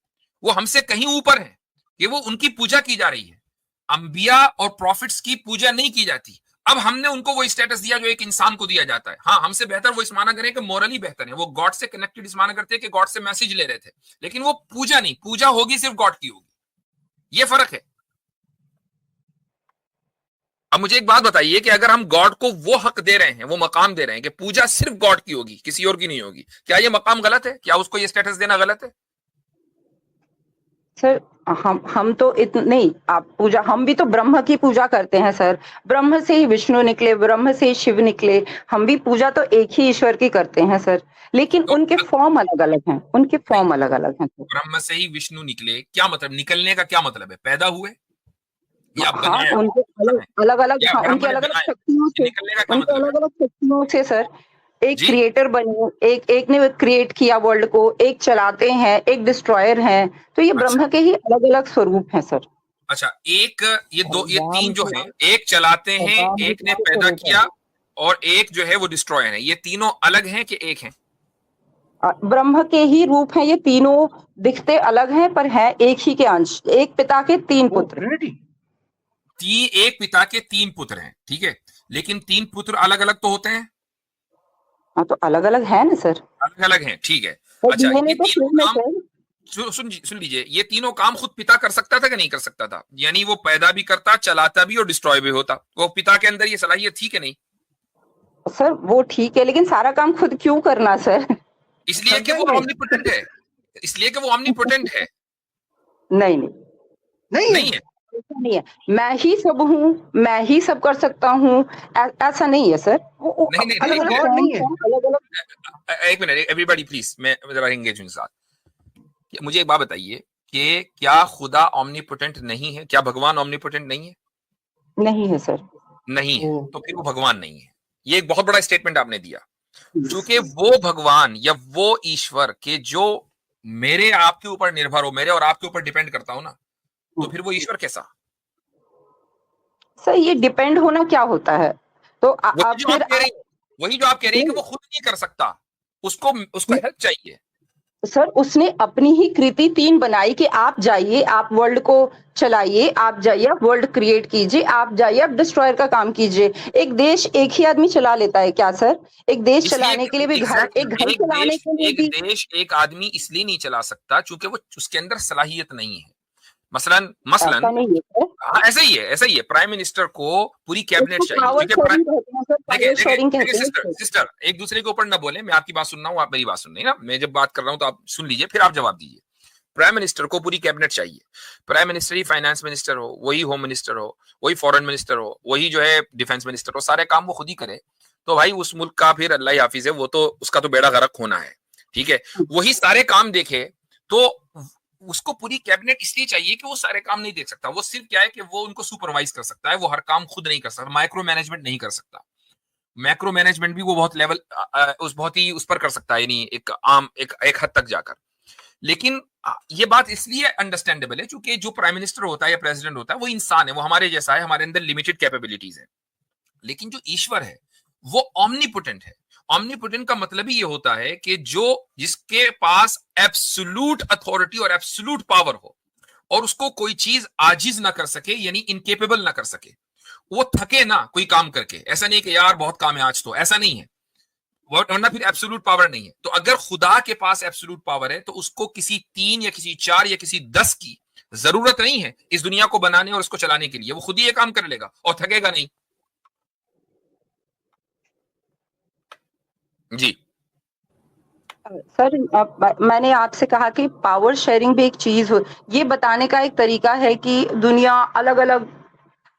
वो हमसे कहीं ऊपर है कि वो उनकी पूजा की जा रही है। अंबिया और प्रॉफिट्स की पूजा नहीं की जाती। अब हमने उनको वो स्टेटस दिया जो एक इंसान को दिया जाता है। हाँ, हमसे बेहतर वो इस माना करें कि मोरली बेहतर है, वो गॉड से कनेक्टेड इस माना करते हैं कि गॉड से मैसेज ले रहे थे, लेकिन वो पूजा नहीं, पूजा होगी सिर्फ गॉड की होगी। ये फर्क है। अब मुझे एक बात बताइए कि अगर हम गॉड को वो हक दे रहे हैं, वो मकाम दे रहे हैं कि पूजा सिर्फ गॉड की होगी, किसी और की नहीं होगी, क्या ये मकाम गलत है? क्या उसको ये स्टेटस देना गलत है? सर हम तो नहीं, आप पूजा, हम भी तो ब्रह्म की पूजा करते हैं सर। ब्रह्म से ही विष्णु निकले, ब्रह्म से ही शिव निकले। हम भी पूजा तो एक ही ईश्वर की करते हैं सर, लेकिन तो उनके फॉर्म अलग अलग हैं, उनके फॉर्म अलग अलग हैं सर। ब्रह्म से ही विष्णु निकले, क्या मतलब? निकलने का क्या मतलब है? पैदा हुए या हाँ, बनाया? उनके अलग अलग, या हाँ, ब्रह्म उनकी ने अलग अलग बनाया? शक्तियों से, निकलने का क्या उनके मतलब है? अलग अलग शक्तियों से सर। एक जी, क्रिएटर बने, एक ने क्रिएट किया वर्ल्ड को, एक चलाते हैं, एक डिस्ट्रॉयर हैं। तो ये अच्छा ब्रह्म के ही अलग अलग स्वरूप हैं सर। अच्छा। एक ये दो, ये भगवान तीन जो की है, एक चलाते हैं, भगवान भी एक ने चार पैदा स्वरूप है। किया, और एक जो है वो डिस्ट्रॉयर है। ये तीनों अलग हैं कि एक हैं? ब्रह्म के ही रूप हैं ये तीनों, दिखते अलग हैं पर है एक ही के अंश, एक पिता के तीन ओ पुत्र। ट्रिनिटी। एक पिता के तीन पुत्र हैं, ठीक है, लेकिन तीन पुत्र अलग अलग तो होते हैं। हाँ, तो अलग अलग है ना सर, अलग अलग हैं, ठीक है। और अच्छा, डीएनए ये तो तीनों सेम है काम सर। सुन लीजिए, ये तीनों काम खुद पिता कर सकता था कि नहीं कर सकता था? यानी वो पैदा भी करता, चलाता भी और डिस्ट्रॉय भी होता। वो पिता के अंदर ये सलाहियत थी कि नहीं? सर वो ठीक है, लेकिन सारा काम खुद क्यों करना सर? इसलिए कि वो समझाएंगे? ऑमनीपोटेंट है। इसलिए कि वो ऑमनीपोटेंट है। नहीं नहीं, नहीं है। नहीं है? ऐसा नहीं है। मैं ही सब हूँ, मैं ही सब कर सकता हूँ, ऐसा नहीं है सर। वो नहीं नहीं अलग नहीं, अलग गॉड नहीं फॉर्म्स है। हैं, अलग अलग। एक मिनट, एवरीबॉडी प्लीज, मैं जरा एंगेज हूं साथ। मुझे एक बात बताइए कि क्या खुदा ऑमनीपोटेंट नहीं है? क्या भगवान ऑमनीपोटेंट नहीं है? नहीं है सर। नहीं है, ओ तो फिर वो भगवान नहीं है। ये एक बहुत बड़ा स्टेटमेंट आपने दिया। क्योंकि वो भगवान या वो ईश्वर के जो मेरे आपके ऊपर निर्भर हो, मेरे और आपके ऊपर डिपेंड करता हो ना, तो फिर वो ईश्वर कैसा? सर ये डिपेंड होना क्या होता है? तो वही जो आप फिर कह रही वही जो आप कह रही हैं कि वो खुद नहीं कर सकता, उसको उसको हेल्प चाहिए। सर उसने अपनी ही कृति 3 बनाई कि आप जाइए, आप वर्ल्ड को चलाइए, आप जाइए, आप वर्ल्ड क्रिएट कीजिए, आप जाइए, आप डिस्ट्रॉयर का काम कीजिए। एक देश एक ही आदमी चला लेता है क्या सर? एक देश इसलिए चलाने के लिए भी एग्जैक्टली, एक घर चलाने के लिए भी। एक देश एक आदमी इसलिए नहीं चला सकता क्योंकि वो उसके अंदर सलाहियत नहीं है। मसलन ऐसा मसलन नहीं है सर, हाँ, ऐसा ही है। प्राइम मिनिस्टर को पूरी कैबिनेट इसको चाहिए पावर क्योंकि शेयरिंग कहते हैं सर, देखिए पावर देखिए शेयरिंग देखिए कहते हैं सिस्टर इसको। सिस्टर, एक दूसरे के ऊपर ना बोले। मैं आपकी बात सुन रहा हूँ, आप मेरी बात सुन रही हैं ना। मैं जब बात कर रहा हूँ तो आप सुन लीजिए, फिर आप जवाब दीजिए। प्राइम मिनिस्टर को पूरी कैबिनेट चाहिए। प्राइम मिनिस्टर ही फाइनेंस मिनिस्टर हो, वही होम मिनिस्टर हो, वही फॉरेन मिनिस्टर हो, वही जो है डिफेंस मिनिस्टर हो, सारे काम वो खुद ही करे। तो भाई उस मुल्क का फिर अल्लाह ही हाफिज है, वो तो उसका तो बेड़ा गर्क होना है, ठीक है। वही सारे काम देखे तो उसको पूरी कैबिनेट इसलिए चाहिए कि वो सारे काम नहीं देख सकता। वो सिर्फ क्या है कि वो उनको सुपरवाइज कर सकता है, वो हर काम खुद नहीं कर सकता, माइक्रो मैनेजमेंट नहीं कर सकता। मैक्रो मैनेजमेंट भी वो बहुत लेवल उस बहुत ही उस पर कर सकता है, यानी एक आम एक हद तक जाकर। लेकिन ये बात इसलिए अंडरस्टैंडेबल है क्योंकि जो प्राइम मिनिस्टर होता है या प्रेसिडेंट होता है वो इंसान है, वो हमारे जैसा है, हमारे अंदर लिमिटेड कैपेबिलिटीज है। लेकिन जो ईश्वर है वो ऑमनीपोटेंट है। ऑमनीपोटेंट का मतलब ही ये होता है कि जो जिसके पास एब्सोल्यूट अथॉरिटी और एब्सोल्यूट पावर हो और उसको कोई चीज आजिज ना कर सके, यानी इनकेपेबल ना कर सके, वो थके ना कोई काम करके। ऐसा नहीं कि यार बहुत काम है आज, तो ऐसा नहीं है, वरना फिर एब्सोल्यूट पावर नहीं है। तो अगर खुदा के पास एब्सोल्यूट पावर है तो उसको किसी 3 या किसी 4 या किसी 10 की जरूरत नहीं है इस दुनिया को बनाने और इसको चलाने के लिए। वो खुद ही ये काम कर लेगा और थकेगा नहीं। जी सर मैंने आपसे कहा कि पावर शेयरिंग भी एक चीज हो, ये बताने का एक तरीका है कि दुनिया अलग अलग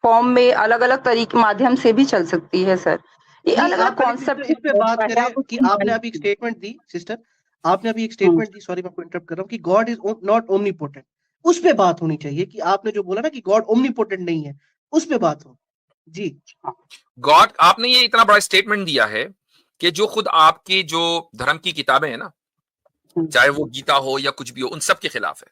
फॉर्म में, अलग अलग तरीके माध्यम से भी चल सकती है सर। ये नहीं, अलग अलग आप पहले कॉन्सेप्ट इस पे बात करें कि आपने अभी एक स्टेटमेंट दी सिस्टर, आपने अभी एक स्टेटमेंट दी, सॉरी मैं आपको इंटरप्ट कर रहा हूँ, कि गॉड इज नॉट ओमनीपोटेंट। उस पे बात होनी चाहिए कि आपने जो बोला ना कि गॉड ओमनीपोटेंट नहीं है, उस पे बात हो। जी गॉड, आपने ये इतना बड़ा स्टेटमेंट दिया है कि जो खुद आपकी जो धर्म की किताबें हैं ना, चाहे वो गीता हो या कुछ भी हो, उन सब के खिलाफ है।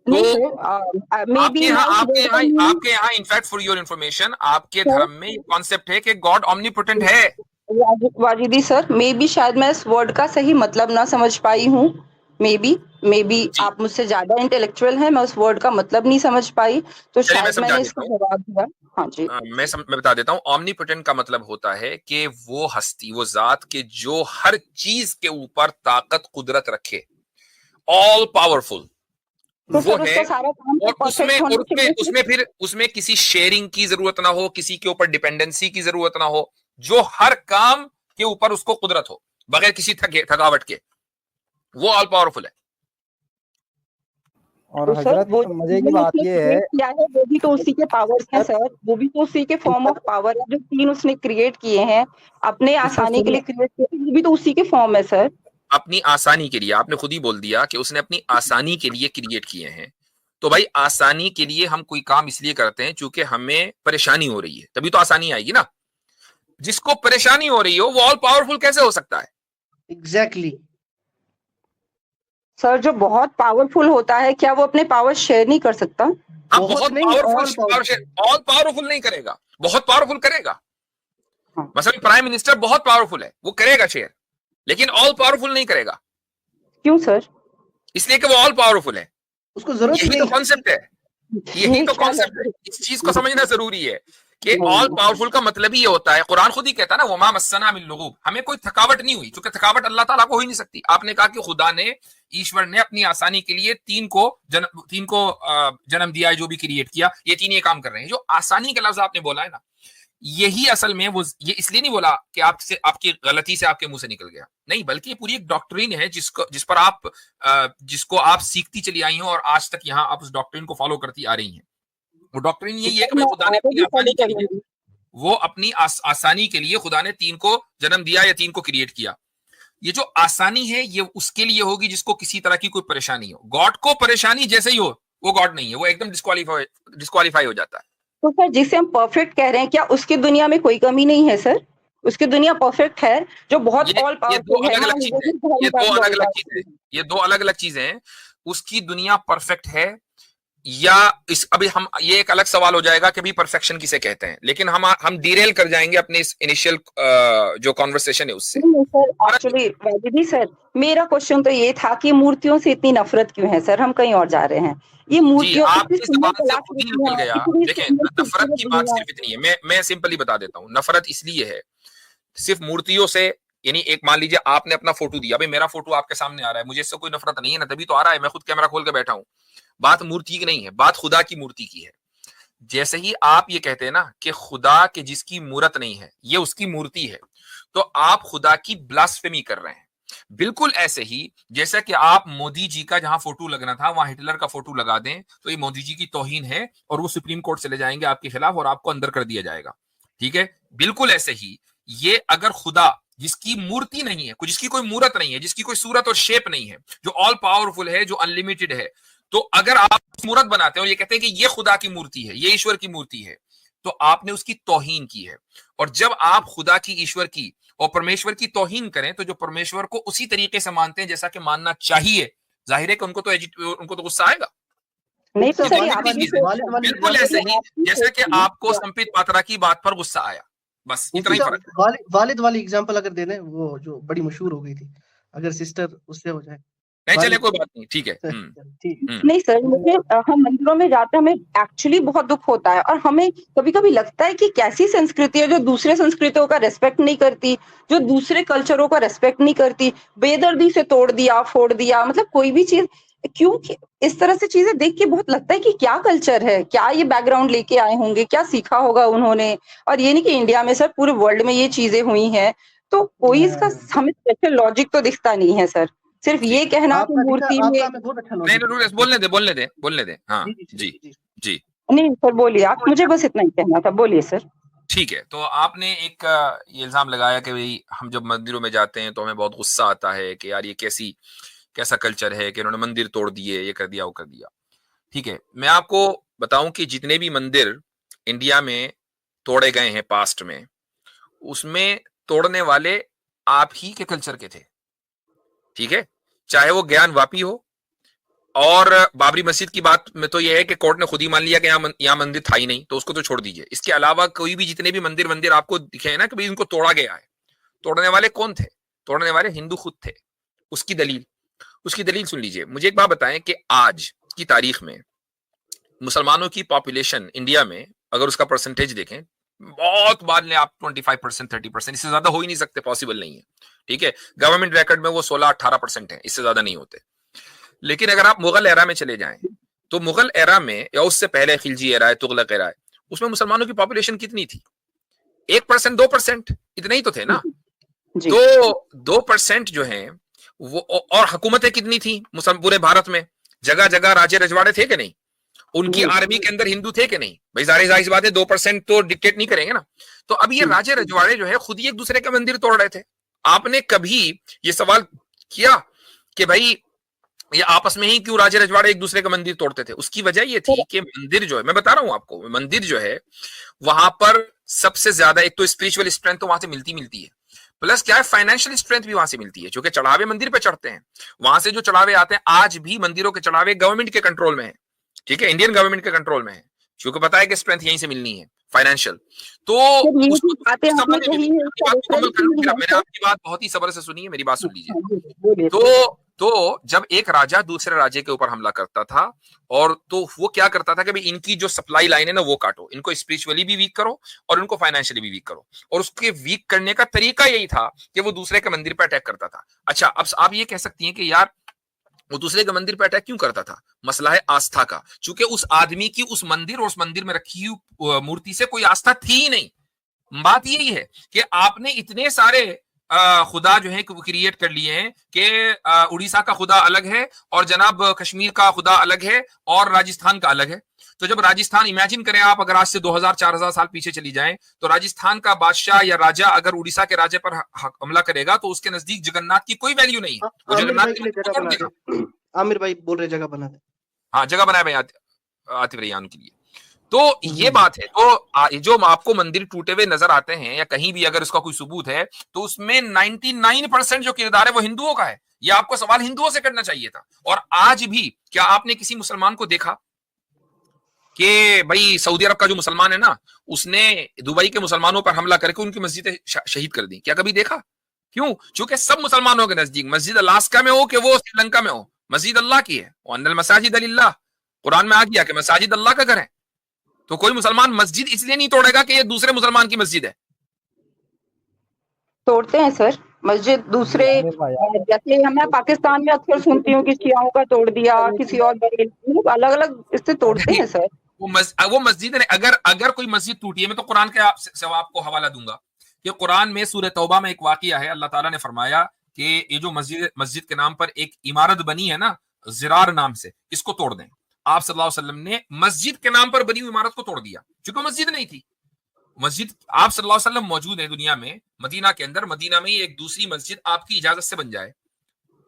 नहीं तो सर, मे बी आपके यहाँ इनफैक्ट फॉर योर इंफॉर्मेशन, आपके धर्म में ये कॉन्सेप्ट है कि गॉड ऑमनीपोटेंट है। वाजिदी सर, मे बी शायद मैं इस वर्ड का सही मतलब ना समझ पाई हूँ। मे बी जी। आप मुझसे ज्यादा इंटेलेक्चुअल हैं, मैं उस वर्ड का मतलब नहीं समझ पाई, तो चलिए मैं शायद समझा मैंने देता इसका हूँ। जवाब दिया। हाँ जी। मैं बता देता हूँ। ऑमनीपोटेंट का मतलब होता है कि वो हस्ती, वो जात के जो हर चीज के ऊपर ताकत कुदरत रखे, ऑल पावरफुल तो वो सर है। उसका सारा काम तो और परफेक्ट होना चाहिए फिर। उसमें किसी शेयरिंग की जरूरत ना हो, किसी के ऊपर डिपेंडेंसी की जरूरत ना हो, जो हर काम के ऊपर उसको कुदरत हो बगैर किसी थकावट के, वो ऑल पावरफुल है। और तो सर हजरत वो मजे की तीन बात उसने ये है क्रिएट किया है, वो भी तो उसी के पावर्स हैं सर, वो भी तो उसी के फॉर्म ऑफ पावर है। जो तीन उसने क्रिएट किए हैं अपने इसको आसानी के लिए सुनिए, क्रिएट किए, वो भी तो उसी के फॉर्म है सर। अपनी आसानी के लिए, आपने खुद ही बोल दिया कि उसने अपनी आसानी के लिए क्रिएट किए हैं। तो भाई आसानी के लिए हम कोई काम इसलिए करते हैं क्योंकि हमें परेशानी हो रही है, तभी तो आसानी आएगी ना। जिसको परेशानी हो रही हो वो ऑल पावरफुल कैसे हो सकता है? एग्जैक्टली। सर जो बहुत पावरफुल होता है, क्या वो अपने पावर शेयर नहीं कर सकता? हाँ, बहुत बहुत नहीं, powerful all powerful. All powerful नहीं करेगा, बहुत पावरफुल करेगा। हाँ। मसलन प्राइम मिनिस्टर बहुत पावरफुल है, वो करेगा शेयर, लेकिन ऑल पावरफुल नहीं करेगा, क्यों सर? इसलिए कि वो ऑल पावरफुल है। उसको जरूरत ही यही तो नहीं है। कॉन्सेप्ट है, यही ये तो क्या कॉन्सेप्ट है। लग इस चीज को समझना जरूरी है कि ऑल नहीं। पावरफुल का मतलब ही ये होता है। कुरान खुद ही कहता है ना, वमा मस्सना मिन लुगूब, हमें कोई थकावट नहीं हुई, क्योंकि थकावट अल्लाह ताला को हो ही नहीं सकती। आपने कहा कि खुदा ने, ईश्वर ने अपनी आसानी के लिए तीन को जन्म दिया है, जो भी क्रिएट किया, ये तीन ये काम कर रहे हैं। जो आसानी का लफ्ज आपने बोला है ना, यही असल में वो, ये इसलिए नहीं बोला कि आपसे, आपकी गलती से आपके मुंह से निकल गया, नहीं, बल्कि ये पूरी एक डॉक्ट्रिन है जिसको आप सीखती चली आई हो और आज तक यहाँ आप उस डॉक्ट्रिन को फॉलो करती आ रही हैं। वो डॉक्ट्रिन यही है कि भाई मैं खुदा ने आगे अपनी भी फॉलो आसानी के लिए, करूंगी। वो अपनी आसानी के लिए खुदा ने तीन को जन्म दिया या तीन को क्रिएट किया। ये जो आसानी है ये उसके लिए होगी जिसको किसी तरह की कोई परेशानी हो। गॉड को परेशानी जैसे ही हो, वो गॉड नहीं है, वो एकदम डिस्क्वालीफाई हो जाता है। तो सर जिसे हम परफेक्ट कह रहे हैं, क्या उसकी दुनिया में कोई कमी नहीं है सर? उसकी दुनिया परफेक्ट है, जो बहुत ऑल ये दो पावरफुल है। अलग हाँ, अलग चीजें हैं, वही धर्म ये का दो अलग लॉर्ड अलग है। चीजें हैं, ये दो अलग अलग चीजें हैं। उसकी दुनिया परफेक्ट है, या इस, अभी हम, ये एक अलग सवाल हो जाएगा कि भी परफेक्शन किसे कहते हैं, लेकिन हम डिरेल कर जाएंगे अपने इस इनिशियल जो कॉन्वर्सेशन है उससे। नहीं सर, एक्चुअली वाजिदी सर, मेरा क्वेश्चन तो ये था कि मूर्तियों से इतनी नफरत क्यों है सर? हम कहीं और जा रहे हैं। ये जी, मूर्तियों, इतनी आपकी सुंदर जबान से खुद ही निकल कलाकृतियां, गया। इतनी देखें, सुंदर नफरत खूबसूरत की बात दुनिया। सिर्फ इतनी है, मैं सिंपली बता देता हूँ। नफरत इसलिए है सिर्फ मूर्तियों से, यानी एक मान लीजिए आपने अपना फोटो दिया, भाई मेरा फोटो आपके सामने आ रहा है, मुझे इससे कोई नफरत नहीं है ना, तभी तो आ रहा है, मैं खुद कैमरा खोल के बैठा हूं। बात मूर्ति की नहीं है, बात खुदा की मूर्ति की है। जैसे ही आप ये कहते हैं ना कि खुदा के जिसकी मूरत नहीं है ये उसकी मूर्ति है, तो आप खुदा की ब्लास्फेमी कर रहे हैं। बिल्कुल ऐसे ही जैसा कि आप मोदी जी का जहां फोटो लगना था वहां हिटलर का फोटो लगा दें, तो ये मोदी जी की तौहीन है और वो सुप्रीम कोर्ट चले जाएंगे आपके खिलाफ और आपको अंदर कर दिया जाएगा। ठीक है, बिल्कुल ऐसे ही ये, अगर खुदा जिसकी मूर्ति नहीं है, जिसकी कोई मूरत नहीं है, जिसकी कोई सूरत और शेप नहीं है, जो ऑल पावरफुल है, जो अनलिमिटेड है, तो अगर आप मूरत बनाते हो, ये कहते हैं कि ये खुदा की मूर्ति है, ये ईश्वर की मूर्ति है, तो आपने उसकी तौहीन की है। और जब आप खुदा की, ईश्वर की और परमेश्वर की तौहीन करें, तो जो परमेश्वर को उसी तरीके से मानते हैं जैसा कि मानना चाहिए, जाहिर है कि उनको तो गुस्सा आएगा। नहीं तो ये सर, तो ये सिंपली आपकी चीज है, सोच है। बिल्कुल ऐसे ही जैसा कि आपको संपित पात्रा की बात पर गुस्सा आया, बस इतना ही फर्क है। वालिद वाली एग्जांपल अगर दे दें, वो जो बड़ी मशहूर हो गई थी, अगर सिस्टर उससे हो जाए। नहीं, चले वालिद, कोई बात नहीं, ठीक है। ठीक है। नहीं सर, मुझे हम मंदिरों में जाते हैं, हमें एक्चुअली बहुत दुख होता है, और हमें कभी कभी लगता है कि कैसी संस्कृति है जो दूसरे संस्कृतियों का रेस्पेक्ट नहीं करती, जो दूसरे कल्चरों का रेस्पेक्ट नहीं करती, बेदर्दी से तोड़ दिया, फोड़ दिया, मतलब कोई भी चीज। क्यों इस तरह से चीजें देख के बहुत लगता है कि क्या कल्चर है, क्या ये बैकग्राउंड लेके आए होंगे, क्या सीखा होगा उन्होंने। और ये नहीं कि इंडिया में सर, पूरे वर्ल्ड में ये चीजें हुई हैं, तो कोई इसका हमें स्पेशल लॉजिक तो दिखता नहीं है सर। सिर्फ ये कहना कि मूर्ति में। आपका में बहुत अच्छा नहीं, लॉजिक। बोलने दे। हाँ जी जी जी जी। जी, नहीं सर, बोलिए आप, मुझे बस इतना ही कहना था, बोलिए सर। ठीक है। तो आपने एक ये इल्जाम लगाया कि भाई हम जब मंदिरों में जाते हैं तो हमें बहुत गुस्सा आता है कि यार ये कैसा कल्चर है कि उन्होंने मंदिर तोड़ दिए, ये कर दिया, वो कर दिया। ठीक है, मैं आपको बताऊं कि जितने भी मंदिर इंडिया में तोड़े गए हैं पास्ट में, उसमें तोड़ने वाले आप ही के कल्चर के थे। ठीक है, चाहे वो ज्ञान वापी हो, और बाबरी मस्जिद की बात में तो यह है कि कोर्ट ने खुद ही मान लिया कि यहाँ मंदिर था ही नहीं, तो उसको तो छोड़ दीजिए। इसके अलावा कोई भी जितने भी मंदिर आपको दिखे हैं ना कि भाई इनको तोड़ा गया है, तोड़ने वाले कौन थे? तोड़ने वाले हिंदू खुद थे। उसकी दलील सुन लीजिए। मुझे एक बात बताएं कि आज की तारीख में मुसलमानों की पॉपुलेशन इंडिया में अगर उसका परसेंटेज देखें, बहुत बाद में आप 25%, 30%, इससे ज्यादा हो ही नहीं सकते, पॉसिबल नहीं है। ठीक है, गवर्नमेंट रिकॉर्ड में वो 16-18% है, इससे ज्यादा नहीं होते। लेकिन अगर आप मुगल एरा में चले जाएं, तो मुगल एरा में या उससे पहले खिलजी एरा है, तुगलक एरा है, उसमें मुसलमानों की पॉपुलेशन कितनी थी? 1%, 2%, इतने ही तो थे ना। तो 2% जो है वो, और हुकूमतें कितनी थी पूरे भारत में? जगह जगह राजे रजवाड़े थे कि नहीं? उनकी आर्मी के अंदर हिंदू थे कि नहीं? भाई जाहिर बात है 2% तो डिक्टेट नहीं करेंगे ना। तो अब ये राजे रजवाड़े जो है खुद ही एक दूसरे के मंदिर तोड़ रहे थे। आपने कभी ये सवाल किया कि भाई ये आपस में ही क्यों राजे रजवाड़े एक दूसरे का मंदिर तोड़ते थे? उसकी वजह ये थी कि मंदिर जो है, मैं बता रहा हूं आपको, मंदिर जो है वहां पर सबसे ज्यादा एक तो स्पिरिचुअल स्ट्रेंथ तो वहां से मिलती है, प्लस क्या है, फाइनेंशियल स्ट्रेंथ भी वहां से मिलती है, क्योंकि चढ़ावे मंदिर पे चढ़ते हैं। वहां से जो चढ़ावे आते हैं, आज भी मंदिरों के चढ़ावे गवर्नमेंट के कंट्रोल में है। ठीक है, इंडियन गवर्नमेंट के कंट्रोल में है, क्योंकि पता है कि स्ट्रेंथ यहीं से मिलनी है, फाइनेंशियल। तो मैंने आपकी बात बहुत ही सब्र से सुनी है, मेरी बात सुन लीजिए। तो जब एक राजा दूसरे राजे के ऊपर हमला करता था, और तो वो क्या करता था कि भाई इनकी जो सप्लाई लाइन है ना वो काटो, इनको स्पिरिचुअली भी वीक करो और इनको फाइनेंशियली भी वीक करो। और उसके वीक करने का तरीका यही था कि वो दूसरे के मंदिर पर अटैक करता था। अच्छा, अब आप ये कह सकती हैं कि यार वो दूसरे के मंदिर पर अटैक क्यों करता था? मसला है आस्था का, क्योंकि उस आदमी की उस मंदिर और उस मंदिर में रखी हुई मूर्ति से कोई आस्था थी ही नहीं। बात यही है कि आपने इतने सारे खुदा जो है क्रिएट कर लिए हैं कि उड़ीसा का खुदा अलग है और जनाब कश्मीर का खुदा अलग है और राजस्थान का अलग है। तो जब राजस्थान, इमेजिन करें आप, अगर आज से 2000-4000 साल पीछे चली जाएं, तो राजस्थान का बादशाह या राजा अगर उड़ीसा के राजे पर हमला करेगा तो उसके नजदीक जगन्नाथ की कोई वैल्यू नहीं है। वो जगन्नाथ, आमिर भाई बोल रहे जगह बना दे। हाँ, जगह बनाए भाई आतिफ रैयान के लिए। तो ये बात है। तो जो आपको मंदिर टूटे हुए नजर आते हैं या कहीं भी अगर उसका कोई सबूत है, तो उसमें 99% जो किरदार है वो हिंदुओं का है। ये आपको सवाल हिंदुओं से करना चाहिए था। और आज भी क्या आपने किसी मुसलमान को देखा कि भाई सऊदी अरब का जो मुसलमान है ना, उसने दुबई के मुसलमानों पर हमला करके उनकी मस्जिदें शहीद कर दी? क्या कभी देखा? क्यों? क्योंकि सब मुसलमानों के नजदीक मस्जिद अलास्का में हो कि वो श्रीलंका में हो, मस्जिद अल्लाह की है। वअन्नल मसाजिद लिल्लाह, कुरान में आ गया कि मसाजिद अल्लाह का घर है। तो कोई मुसलमान मस्जिद इसलिए नहीं तोड़ेगा कि ये दूसरे मुसलमान की मस्जिद है। तोड़ते हैं सर मस्जिद दूसरे, जैसे मैं पाकिस्तान में अक्सर सुनती हूँ कि शियाओं का तोड़ दिया, किसी और अलग अलग इससे तोड़ते हैं सर। वो मस्जिद है। अगर कोई मस्जिद टूटी है, मैं तो कुरान के आपको हवाला दूंगा कि कुरान में सूरह तौबा में एक वाकया है। अल्लाह ताला ने फरमाया कि ये जो मस्जिद के नाम पर एक इमारत बनी है ना, जिरार नाम से, इसको तोड़ दें। आप सल्लल्लाहु अलैहि वसल्लम ने मस्जिद के नाम पर बनी हुई इमारत को तोड़ दिया, क्योंकि मस्जिद नहीं थी। मस्जिद, आप सल्लल्लाहु अलैहि वसल्लम मौजूद है दुनिया में, मदीना के अंदर, मदीना में एक दूसरी मस्जिद आपकी इजाजत से बन जाए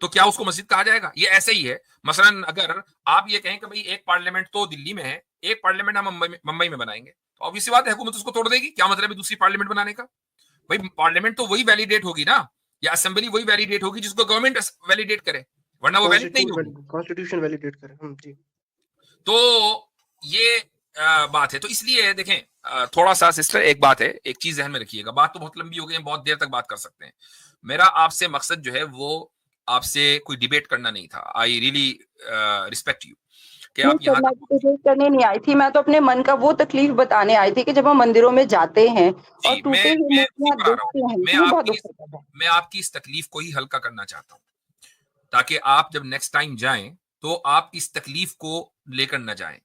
तो क्या उसको मस्जिद कहा जाएगा? ये ऐसे ही है। मसलन अगर आप ये कहें कि भाई एक पार्लियामेंट तो दिल्ली में है, एक पार्लियामेंट हम मुंबई में बनाएंगे, तो ऑब्वियस बात है हुकूमत उसको तोड़ देगी। क्या मतलब है दूसरी पार्लियामेंट बनाने का? भाई पार्लियामेंट तो वही वैलिडेट होगी ना, या असेंबली वही वैलिडेट होगी जिसको गवर्नमेंट वैलिडेट करे, वरना वो वैलिड नहीं होगी, कॉन्स्टिट्यूशन वैलिडेट करे। जी। तो ये बात है। तो इसलिए देखें, थोड़ा सा सिस्टर एक बात है, एक चीज ध्यान में रखिएगा। बात तो बहुत लंबी हो गई है, बहुत देर तक बात कर सकते हैं। मेरा आपसे मकसद जो है वो आपसे कोई डिबेट करना नहीं था। आई रियली रिस्पेक्ट यू कि आप यहाँ करने नहीं आई थी। मैं तो अपने मन का वो तकलीफ बताने आई थी कि जब हम मंदिरों में जाते हैं और टूटे हुए मैं आपकी इस तकलीफ को ही हल्का करना चाहता हूँ, ताकि आप जब नेक्स्ट टाइम जाएं तो आप इस तकलीफ को लेकर न जाएं।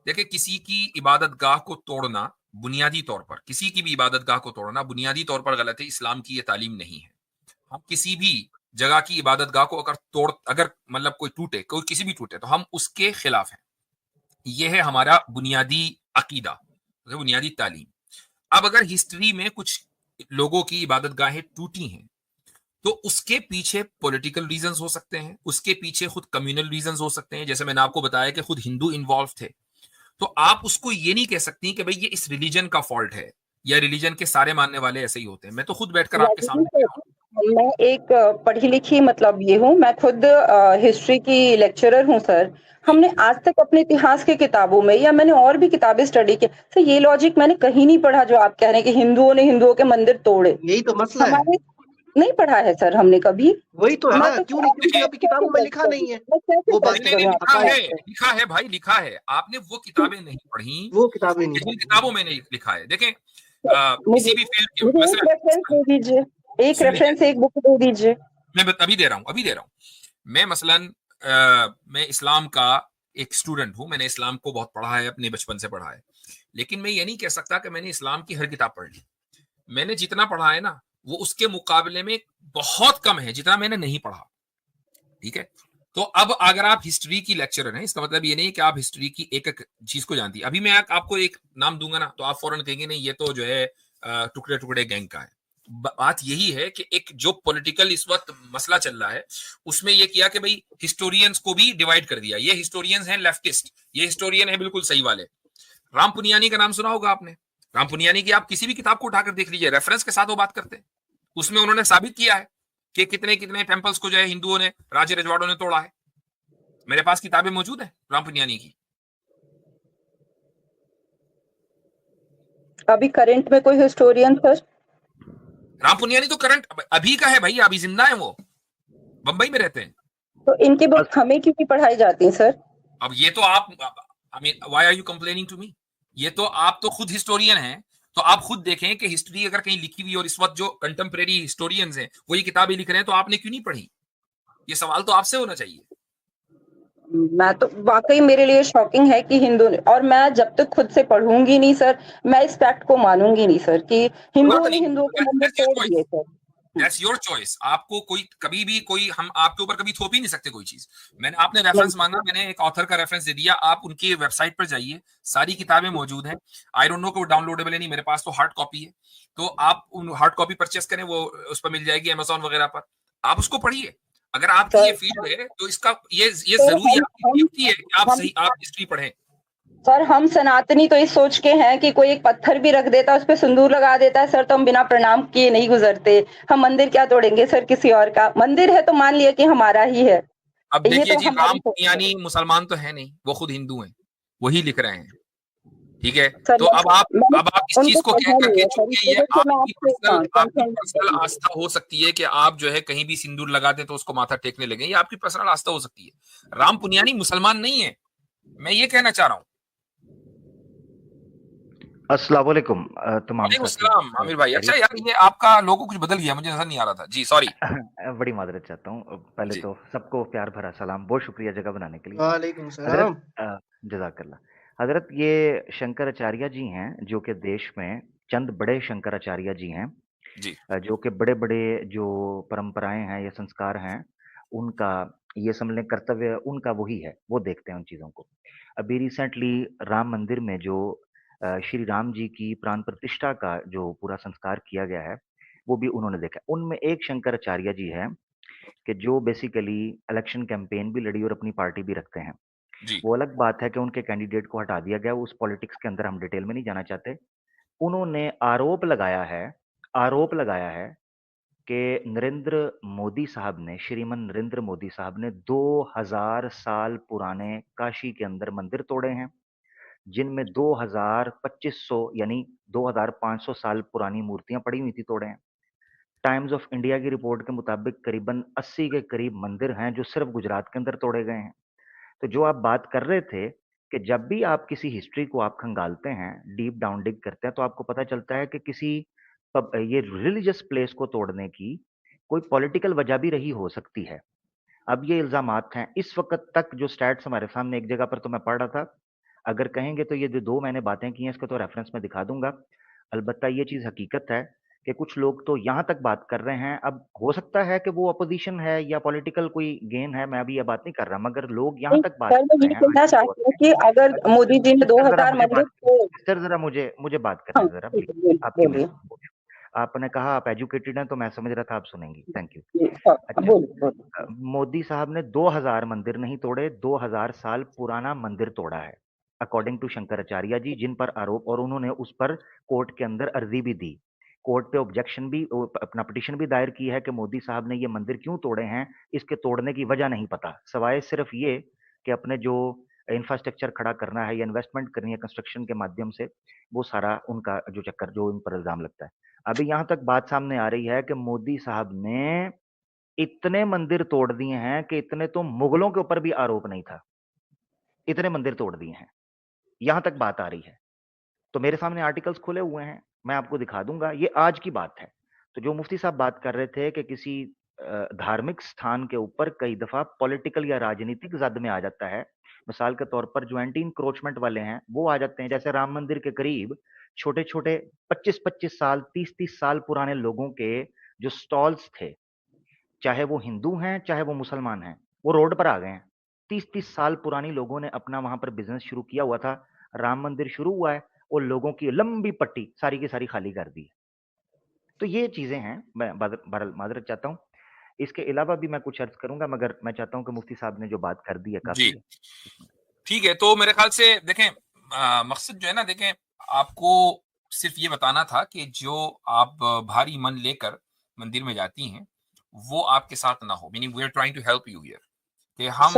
देखिए, किसी की इबादत गाह को तोड़ना बुनियादी तौर पर, किसी की भी इबादत गाह को तोड़ना बुनियादी तौर पर गलत है। इस्लाम की ये तालीम नहीं है। हम किसी भी जगह की इबादत गाह को अगर मतलब कोई टूटे, कोई किसी भी टूटे, तो हम उसके खिलाफ हैं। यह है हमारा बुनियादी अकीदा, बुनियादी तालीम। अब अगर हिस्ट्री में कुछ लोगों की इबादत गाहें टूटी हैं तो उसके पीछे पॉलिटिकल रीजंस हो सकते हैं, उसके पीछे खुद कम्युनल रीजंस हो सकते हैं। जैसे मैंने आपको बताया कि खुद हिंदू इन्वॉल्व थे, तो आप उसको ये नहीं कह सकती कि भाई ये इस रिलीजन का फॉल्ट है या रिलीजन के सारे मानने वाले ऐसे ही होते हैं। मैं तो खुद बैठकर आपके सामने मैं एक पढ़ी लिखी मतलब ये हूँ, मैं खुद हिस्ट्री की लेक्चरर हूँ सर। हमने आज तक अपने इतिहास की किताबों में या मैंने और भी किताबें स्टडी की, सर ये लॉजिक मैंने कहीं नहीं पढ़ा जो आप कह रहे हैं कि हिंदुओं ने हिंदुओं के मंदिर तोड़े। यही तो मसला है। हमारे नहीं पढ़ा है सर हमने कभी। वही तो है मैं ना, तो क्यों नहीं? क्योंकि मैं आपकी किताबों में कैसे लिखा जज नहीं करूँ? है। मैं कैसे वो जज बातें नहीं, करूँ लिखा आपको? है, लिखा है भाई, लिखा है। आपने वो किताबें नहीं पढ़ी, वो किताबें नहीं जिन पढ़ी। किताबों में नहीं लिखा है। देखें, मुझे किसी भी फील्ड के मुझे एक मसलन रेफरेंस दे दीजिए, एक सुन लीजिए, रेफरेंस, एक बुक दे दीजिए। अभी दे रहा हूँ, अभी दे रहा हूँ। मैं मसलन मैं इस्लाम का एक स्टूडेंट हूँ, मैंने इस्लाम को बहुत पढ़ा है, अपने बचपन से पढ़ा है, लेकिन मैं ये नहीं कह सकता कि मैंने इस्लाम की हर किताब पढ़ ली। मैंने जितना पढ़ा है ना, वो उसके मुकाबले में बहुत कम है जितना मैंने नहीं पढ़ा। ठीक है, तो अब अगर आप हिस्ट्री की लेक्चरर हैं, इसका मतलब ये नहीं कि आप हिस्ट्री की एक एक चीज को जानती है। अभी मैं आपको एक नाम दूंगा ना, तो आप फौरन कहेंगे नहीं, ये तो जो है टुकड़े टुकड़े गैंग का है। बात यही है कि एक जो पॉलिटिकल इस वक्त मसला चल रहा है, उसमें ये किया कि भाई हिस्टोरियंस को भी डिवाइड कर दिया। ये हिस्टोरियंस हैं लेफ्टिस्ट, ये हिस्टोरियन है बिल्कुल सही वाले। राम पुनियानी का नाम सुना होगा आपने। राम पुनियानी की आप किसी भी किताब को उठाकर देख लीजिए, रेफरेंस के साथ वो बात करते हैं। उसमें उन्होंने साबित किया है कि कितने कितने टेम्पल्स को जो है हिंदुओं ने, राजे रजवाड़ों ने तोड़ा है। मेरे पास किताबें मौजूद है राम पुनियानी की। अभी करंट में कोई हिस्टोरियन सर? राम पुनियानी तो करंट अभी का है भाई, अभी जिंदा है, वो बंबई में रहते हैं। तो इनकी बुक हमें क्यों नहीं पढ़ाई जाती सर? अब ये तो आप, I mean why are you complaining to me? ये तो आप तो खुद हिस्टोरियन हैं, तो आप खुद देखें कि हिस्ट्री अगर कहीं लिखी हुई और इस वक्त जो कंटेम्प्रेरी हिस्टोरियंस हैं वो ये किताबें लिख रहे हैं, तो आपने क्यों नहीं पढ़ी? ये सवाल तो आपसे होना चाहिए। मैं तो वाकई मेरे लिए शॉकिंग है कि हिंदू ने, और मैं जब तक खुद से पढ़ूंगी नहीं सर, मैं इस फैक्ट को मानूंगी नहीं सर कि हिंदुओं ने हिंदुओं के मंदिर तोड़ दिए सर। That's your choice. आपको कोई कभी भी कोई, हम आपके ऊपर कभी थोप ही नहीं सकते कोई चीज। मैंने, आपने नहीं रेफरेंस मांगा, मैंने एक ऑथर का रेफरेंस दे दिया, आप उनकी वेबसाइट पर जाइए, सारी किताबें मौजूद हैं। आई डोंट नो कि वो डाउनलोडेबल है नहीं, मेरे पास तो हार्ड कॉपी है, तो आप उन हार्ड कॉपी परचेस करें, वो उस पर मिल जाएगी अमेजोन वगैरह पर, आप उसको पढ़िए। अगर आपकी ये सर, फील्ड है तो इसका ये तो जरूरी है, आपकी हम ड्यूटी है कि हम आप हिस्ट्री पढ़ें। सर हम सनातनी तो इस सोच के हैं कि कोई एक पत्थर भी रख देता, उस पे सिंदूर लगा देता है सर, तो हम बिना प्रणाम किए नहीं गुजरते। हम मंदिर क्या तोड़ेंगे सर? किसी और का मंदिर है तो मान लिया कि हमारा ही है। अब ये देखिए तो जी, हमारी राम सोच है पुनियानी मुसलमान तो है नहीं, वो खुद हिंदू हैं, वही लिख रहे हैं। ठीक है, सर। तो मैंने अब आप इस चीज उनको को कह पढ़ा नहीं करके, है सर, इस चूंकि ये वजह से मैं आपसे आपकी कंसर्न पर्सनल करती हूँ। आस्था हो सकती है कि आप जो है कहीं भी सिंदूर लगा दें तो उसको माथा टेकने लगे, ये आपकी पर्सनल आस्था हो सकती है। राम पुनियानी मुसलमान नहीं है, मैं ये कहना चाह रहा हूँ। अस्सलाम वालेकुम तमाम वालेकुम साथी। सलाम आमिर भाई। अच्छा यार, ये आपका लोगो कुछ बदल गया, मुझे नजर नहीं आ रहा था जी, सॉरी। बड़ी मादरत चाहता हूँ। पहले जी तो सबको प्यार भरा सलाम, बहुत शुक्रिया जगह बनाने के लिए। वालेकुम हजरत सलाम। जज़ाकल्लाह। हजरत, ये शंकराचार्य जी हैं जो कि देश में चंद बड़े शंकराचार्य जी हैं, जी जो कि बड़े-बड़े जो परंपराएं हैं या संस्कार हैं, उनका ये समझ लें कर्तव्य उनका वही है, वो देखते हैं उन चीज़ों को। अभी रिसेंटली राम मंदिर में जो श्री राम जी की प्राण प्रतिष्ठा का जो पूरा संस्कार किया गया है, वो भी उन्होंने देखा। उनमें एक शंकराचार्य जी हैं कि जो बेसिकली इलेक्शन कैंपेन भी लड़ी और अपनी पार्टी भी रखते हैं। जी वो अलग बात है कि उनके कैंडिडेट को हटा दिया गया, उस पॉलिटिक्स के अंदर हम डिटेल में नहीं जाना चाहते। उन्होंने आरोप लगाया है कि नरेंद्र मोदी साहब ने, श्रीमान नरेंद्र मोदी साहब ने 2000 साल पुराने काशी के अंदर मंदिर तोड़े हैं, जिनमें 2500 यानी 2500 साल पुरानी मूर्तियां पड़ी हुई थी, तोड़े हैं। टाइम्स ऑफ इंडिया की रिपोर्ट के मुताबिक करीबन 80 के करीब मंदिर हैं जो सिर्फ गुजरात के अंदर तोड़े गए हैं। तो जो आप बात कर रहे थे कि जब भी आप किसी हिस्ट्री को आप खंगालते हैं, डीप डाउन डिग करते हैं, तो आपको पता चलता है कि किसी ये रिलीजियस प्लेस को तोड़ने की कोई पॉलिटिकल वजह भी रही हो सकती है। अब ये इल्जामात हैं, इस वक्त तक जो स्टैट्स हमारे सामने, एक जगह पर तो मैं पढ़ रहा था, अगर कहेंगे तो ये जो 2 मैंने बातें की हैं, इसको तो रेफरेंस में दिखा दूँगा। अलबत्ता ये चीज़ हकीकत है कि कुछ लोग तो यहाँ तक बात कर रहे हैं, अब हो सकता है कि वो अपोज़िशन है या पॉलिटिकल कोई गेन है, मैं अभी ये बात नहीं कर रहा, मगर लोग यहाँ नहीं तक बात सर, मैं कर ये रहे हैं आज कहना के दौर चाहती हूँ में। कि अगर मोदी जी ने सिस्टर ज़रा 2000 मुझे मंदिर बात तो सिस्टर ज़रा मुझे बात हाँ करने ज़रा ठीक प्लीज़। है, आपकी बोलिए मर्ज़ी। बोलिए। आपने कहा आप एजुकेटेड हैं, तो मैं समझ रहा था आप सुनेंगी। Thank you. जी, हाँ, अच्छा, बोलिए बोलिए। मोदी साहब ने 2000 मंदिर नहीं तोड़े, 2000 साल पुराना मंदिर तोड़ा है, अकॉर्डिंग टू शंकराचार्य जी, जिन पर आरोप, और उन्होंने उस पर कोर्ट के अंदर अर्जी भी दी। कोर्ट पे ऑब्जेक्शन भी अपना पिटिशन भी दायर की है कि मोदी साहब ने ये मंदिर क्यों तोड़े हैं, इसके तोड़ने की वजह नहीं पता, सवाए सिर्फ ये कि अपने जो इंफ्रास्ट्रक्चर खड़ा करना है या इन्वेस्टमेंट करनी है कंस्ट्रक्शन के माध्यम से, वो सारा उनका जो चक्कर जो इन पर इल्जाम लगता है। अभी यहाँ तक बात सामने आ रही है कि मोदी साहब ने इतने मंदिर तोड़ दिए हैं कि इतने तो मुगलों के ऊपर भी आरोप नहीं था, इतने मंदिर तोड़ दिए हैं, यहां तक बात आ रही है। तो मेरे सामने आर्टिकल्स खुले हुए हैं, मैं आपको दिखा दूंगा, ये आज की बात है। तो जो मुफ्ती साहब बात कर रहे थे कि किसी धार्मिक स्थान के ऊपर कई दफा पॉलिटिकल या राजनीतिक जद में आ जाता है, मिसाल के तौर पर जो एंटी इंक्रोचमेंट वाले हैं वो आ जाते हैं, जैसे राम मंदिर के करीब छोटे छोटे 25-25 साल 30-30 साल पुराने लोगों के जो स्टॉल्स थे, चाहे वो हिंदू हैं चाहे वो मुसलमान हैं, वो रोड पर आ गए हैं। 30-30 साल पुरानी लोगों ने अपना वहां पर बिजनेस शुरू किया हुआ था, राम मंदिर शुरू हुआ है और लोगों की लंबी पट्टी सारी की सारी खाली कर दी है। तो ये चीजें हैं, मैं बहरहाल माजरत चाहता हूँ, इसके अलावा भी मैं कुछ अर्ज करूंगा, मगर मैं चाहता हूँ कि मुफ्ती साहब ने जो बात कर दी है काफी है। ठीक है, तो मेरे ख्याल से देखें, मकसद जो है ना, देखें, आपको सिर्फ ये बताना था कि जो आप भारी मन लेकर मंदिर में जाती हैं वो आपके साथ ना हो, meaning we are trying to help you here कि हम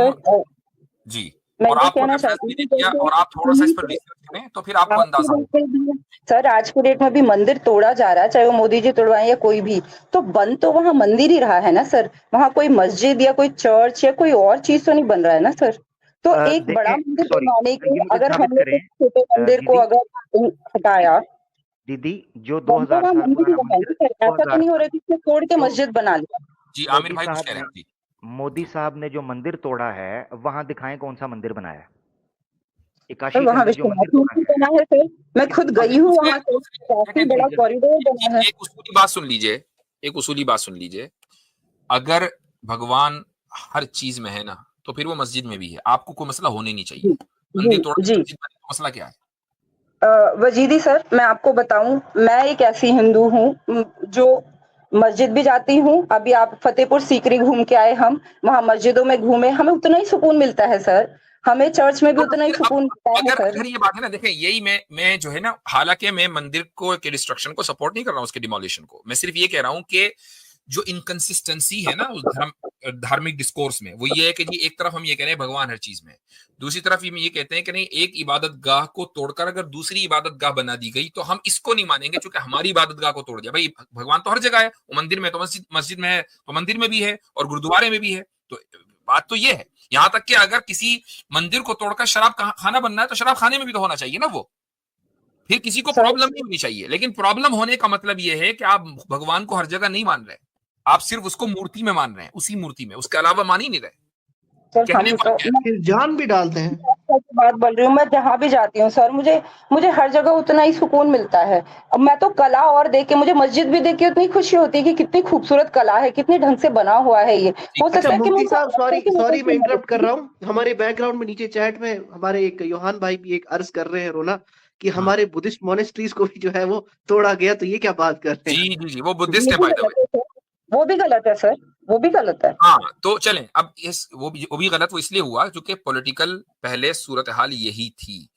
जी, और आपको रेफरेंस भी दिया और आप थोड़ा सा इस पर रिसर्च करें तो फिर आपको अंदाजा होगा। सर आज के डेट में भी मंदिर तोड़ा जा रहा है, चाहे वो मोदी जी तोड़वाएं या कोई भी, तो बन तो वहाँ मंदिर ही रहा है ना सर, वहाँ कोई मस्जिद या कोई चर्च या कोई और चीज तो नहीं बन रहा है ना सर। तो एक बड़ा मंदिर बनवाने के अगर हमने छोटे मंदिर को अगर हटाया, दीदी जो 2000 साल पुराना मंदिर, ऐसा तो नहीं हो रहा कि तोड़ के मस्जिद बना लिया। जी आमिर भाई कुछ कह रहे हैं। मोदी साहब ने जो मंदिर तोड़ा है वहां दिखाएं कौन सा मंदिर बनाया है? वहाँ बना है सर, मैं खुद गई हूँ वहाँ से, काफी बड़ा कॉरिडोर बना है। एक उसूली बात सुन लीजिए, एक उसूली बात सुन लीजिए, अगर भगवान हर चीज में है ना तो फिर वो मस्जिद में भी है, आपको कोई मसला होने नहीं चाहिए। मंदिर तोड़ने का मसला क्या है? वजीदी सर मैं आपको बताऊं, मैं एक ऐसी हिंदू हूँ जो मस्जिद भी जाती हूँ। अभी आप फतेहपुर सीकरी घूम के आए, हम वहाँ मस्जिदों में घूमे, हमें उतना ही सुकून मिलता है सर, हमें चर्च में भी उतना ही सुकून मिलता है सर। अगर ये बात है ना, देखें यही मैं जो है ना, हालांकि मैं मंदिर को के डिस्ट्रक्शन को सपोर्ट नहीं कर रहा हूँ, उसके डिमोलिशन को, मैं सिर्फ ये कह रहा हूँ कि जो इनकंसिस्टेंसी है ना उस धार्मिक डिस्कोर्स में, वो ये है कि जी एक तरफ हम ये कह रहे हैं भगवान हर चीज में, दूसरी तरफ हम ये कहते हैं कि नहीं, एक इबादत गाह को तोड़कर अगर दूसरी इबादत गाह बना दी गई तो हम इसको नहीं मानेंगे क्योंकि हमारी इबादत गाह को तोड़ दिया। भाई भगवान तो हर जगह है, वो मंदिर में तो मस्जिद में है तो मंदिर में भी है और गुरुद्वारे में भी है। तो बात तो ये है, यहां तक कि अगर किसी मंदिर को तोड़कर शराब खाना बनना है तो शराब खाने में भी तो होना चाहिए ना, वो फिर किसी को प्रॉब्लम नहीं होनी चाहिए। लेकिन प्रॉब्लम होने का मतलब ये है कि आप भगवान को हर जगह नहीं मान रहे, आप सिर्फ उसको मूर्ति में मान रहे हैं, उसी मूर्ति में, उसके अलावा मान ही नहीं रहे। फिर जान भी डालते हैं। बात बोल रही हूँ, मैं जहाँ भी जाती हूँ सर, मुझे हर जगह उतना ही सुकून मिलता है। अब मैं तो कला और देख के, मुझे मस्जिद भी देख के उतनी खुशी होती है कि कितनी खूबसूरत कला है, कितने ढंग से बना हुआ है ये। हो सकता है मुफ्ती साहब सॉरी मैं इंटरप्ट कर रहा हूँ, हमारे बैकग्राउंड में नीचे चैट में हमारे एक योहान भाई भी एक अर्ज कर रहे हैं रोना कि हमारे बुद्धिस्ट मोनेस्ट्रीज को भी जो है वो तोड़ा गया, तो ये क्या बात कर रहे हैं? जी वो बुद्धिस्ट है बाय द वे, वो भी गलत है सर, वो भी गलत है। हाँ तो चलें, अब वो भी गलत वो इसलिए हुआ क्योंकि पॉलिटिकल पहले सूरत हाल यही थी।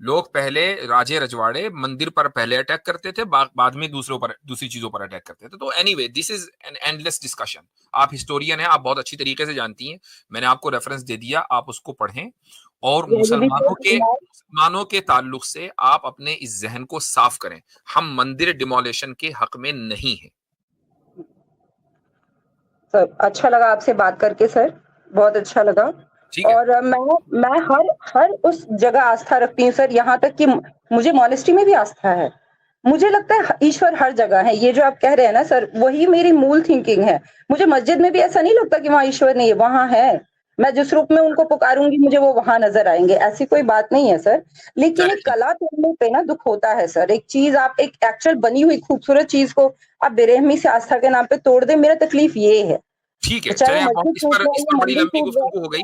लोग पहले राजे रजवाड़े मंदिर पर पहले अटैक करते थे, बाद में दूसरी चीजों पर अटैक करते थे। तो anyway this is an endless discussion. आप हिस्टोरियन हैं, आप बहुत अच्छी तरीके से जानती हैं, मैंने आपको रेफरेंस दे दिया, आप उसको पढ़ें और मुसलमानों के ताल्लुक से आप अपने इस जहन को साफ करें। हम मंदिर डिमोलिशन के हक में नहीं है। सर अच्छा लगा आपसे बात करके सर, बहुत अच्छा लगा। और मैं हर उस जगह आस्था रखती हूँ सर, यहाँ तक कि मुझे मॉनेस्ट्री में भी आस्था है। मुझे लगता है ईश्वर हर जगह है, ये जो आप कह रहे हैं ना सर, वही मेरी मूल थिंकिंग है। मुझे मस्जिद में भी ऐसा नहीं लगता कि वहाँ ईश्वर नहीं है, वहाँ है। मैं जिस रूप में उनको पुकारूंगी मुझे वो वहां नजर आएंगे, ऐसी कोई बात नहीं है सर। लेकिन एक कला तोड़ने पे ना दुख होता है सर। एक चीज आप एक एक्चुअल बनी हुई खूबसूरत चीज को आप बेरहमी से आस्था के नाम पे तोड़ दे, मेरा तकलीफ ये है। ठीक है, चलिए इस पर बड़ी लंबी गुफ्तगू हो गई,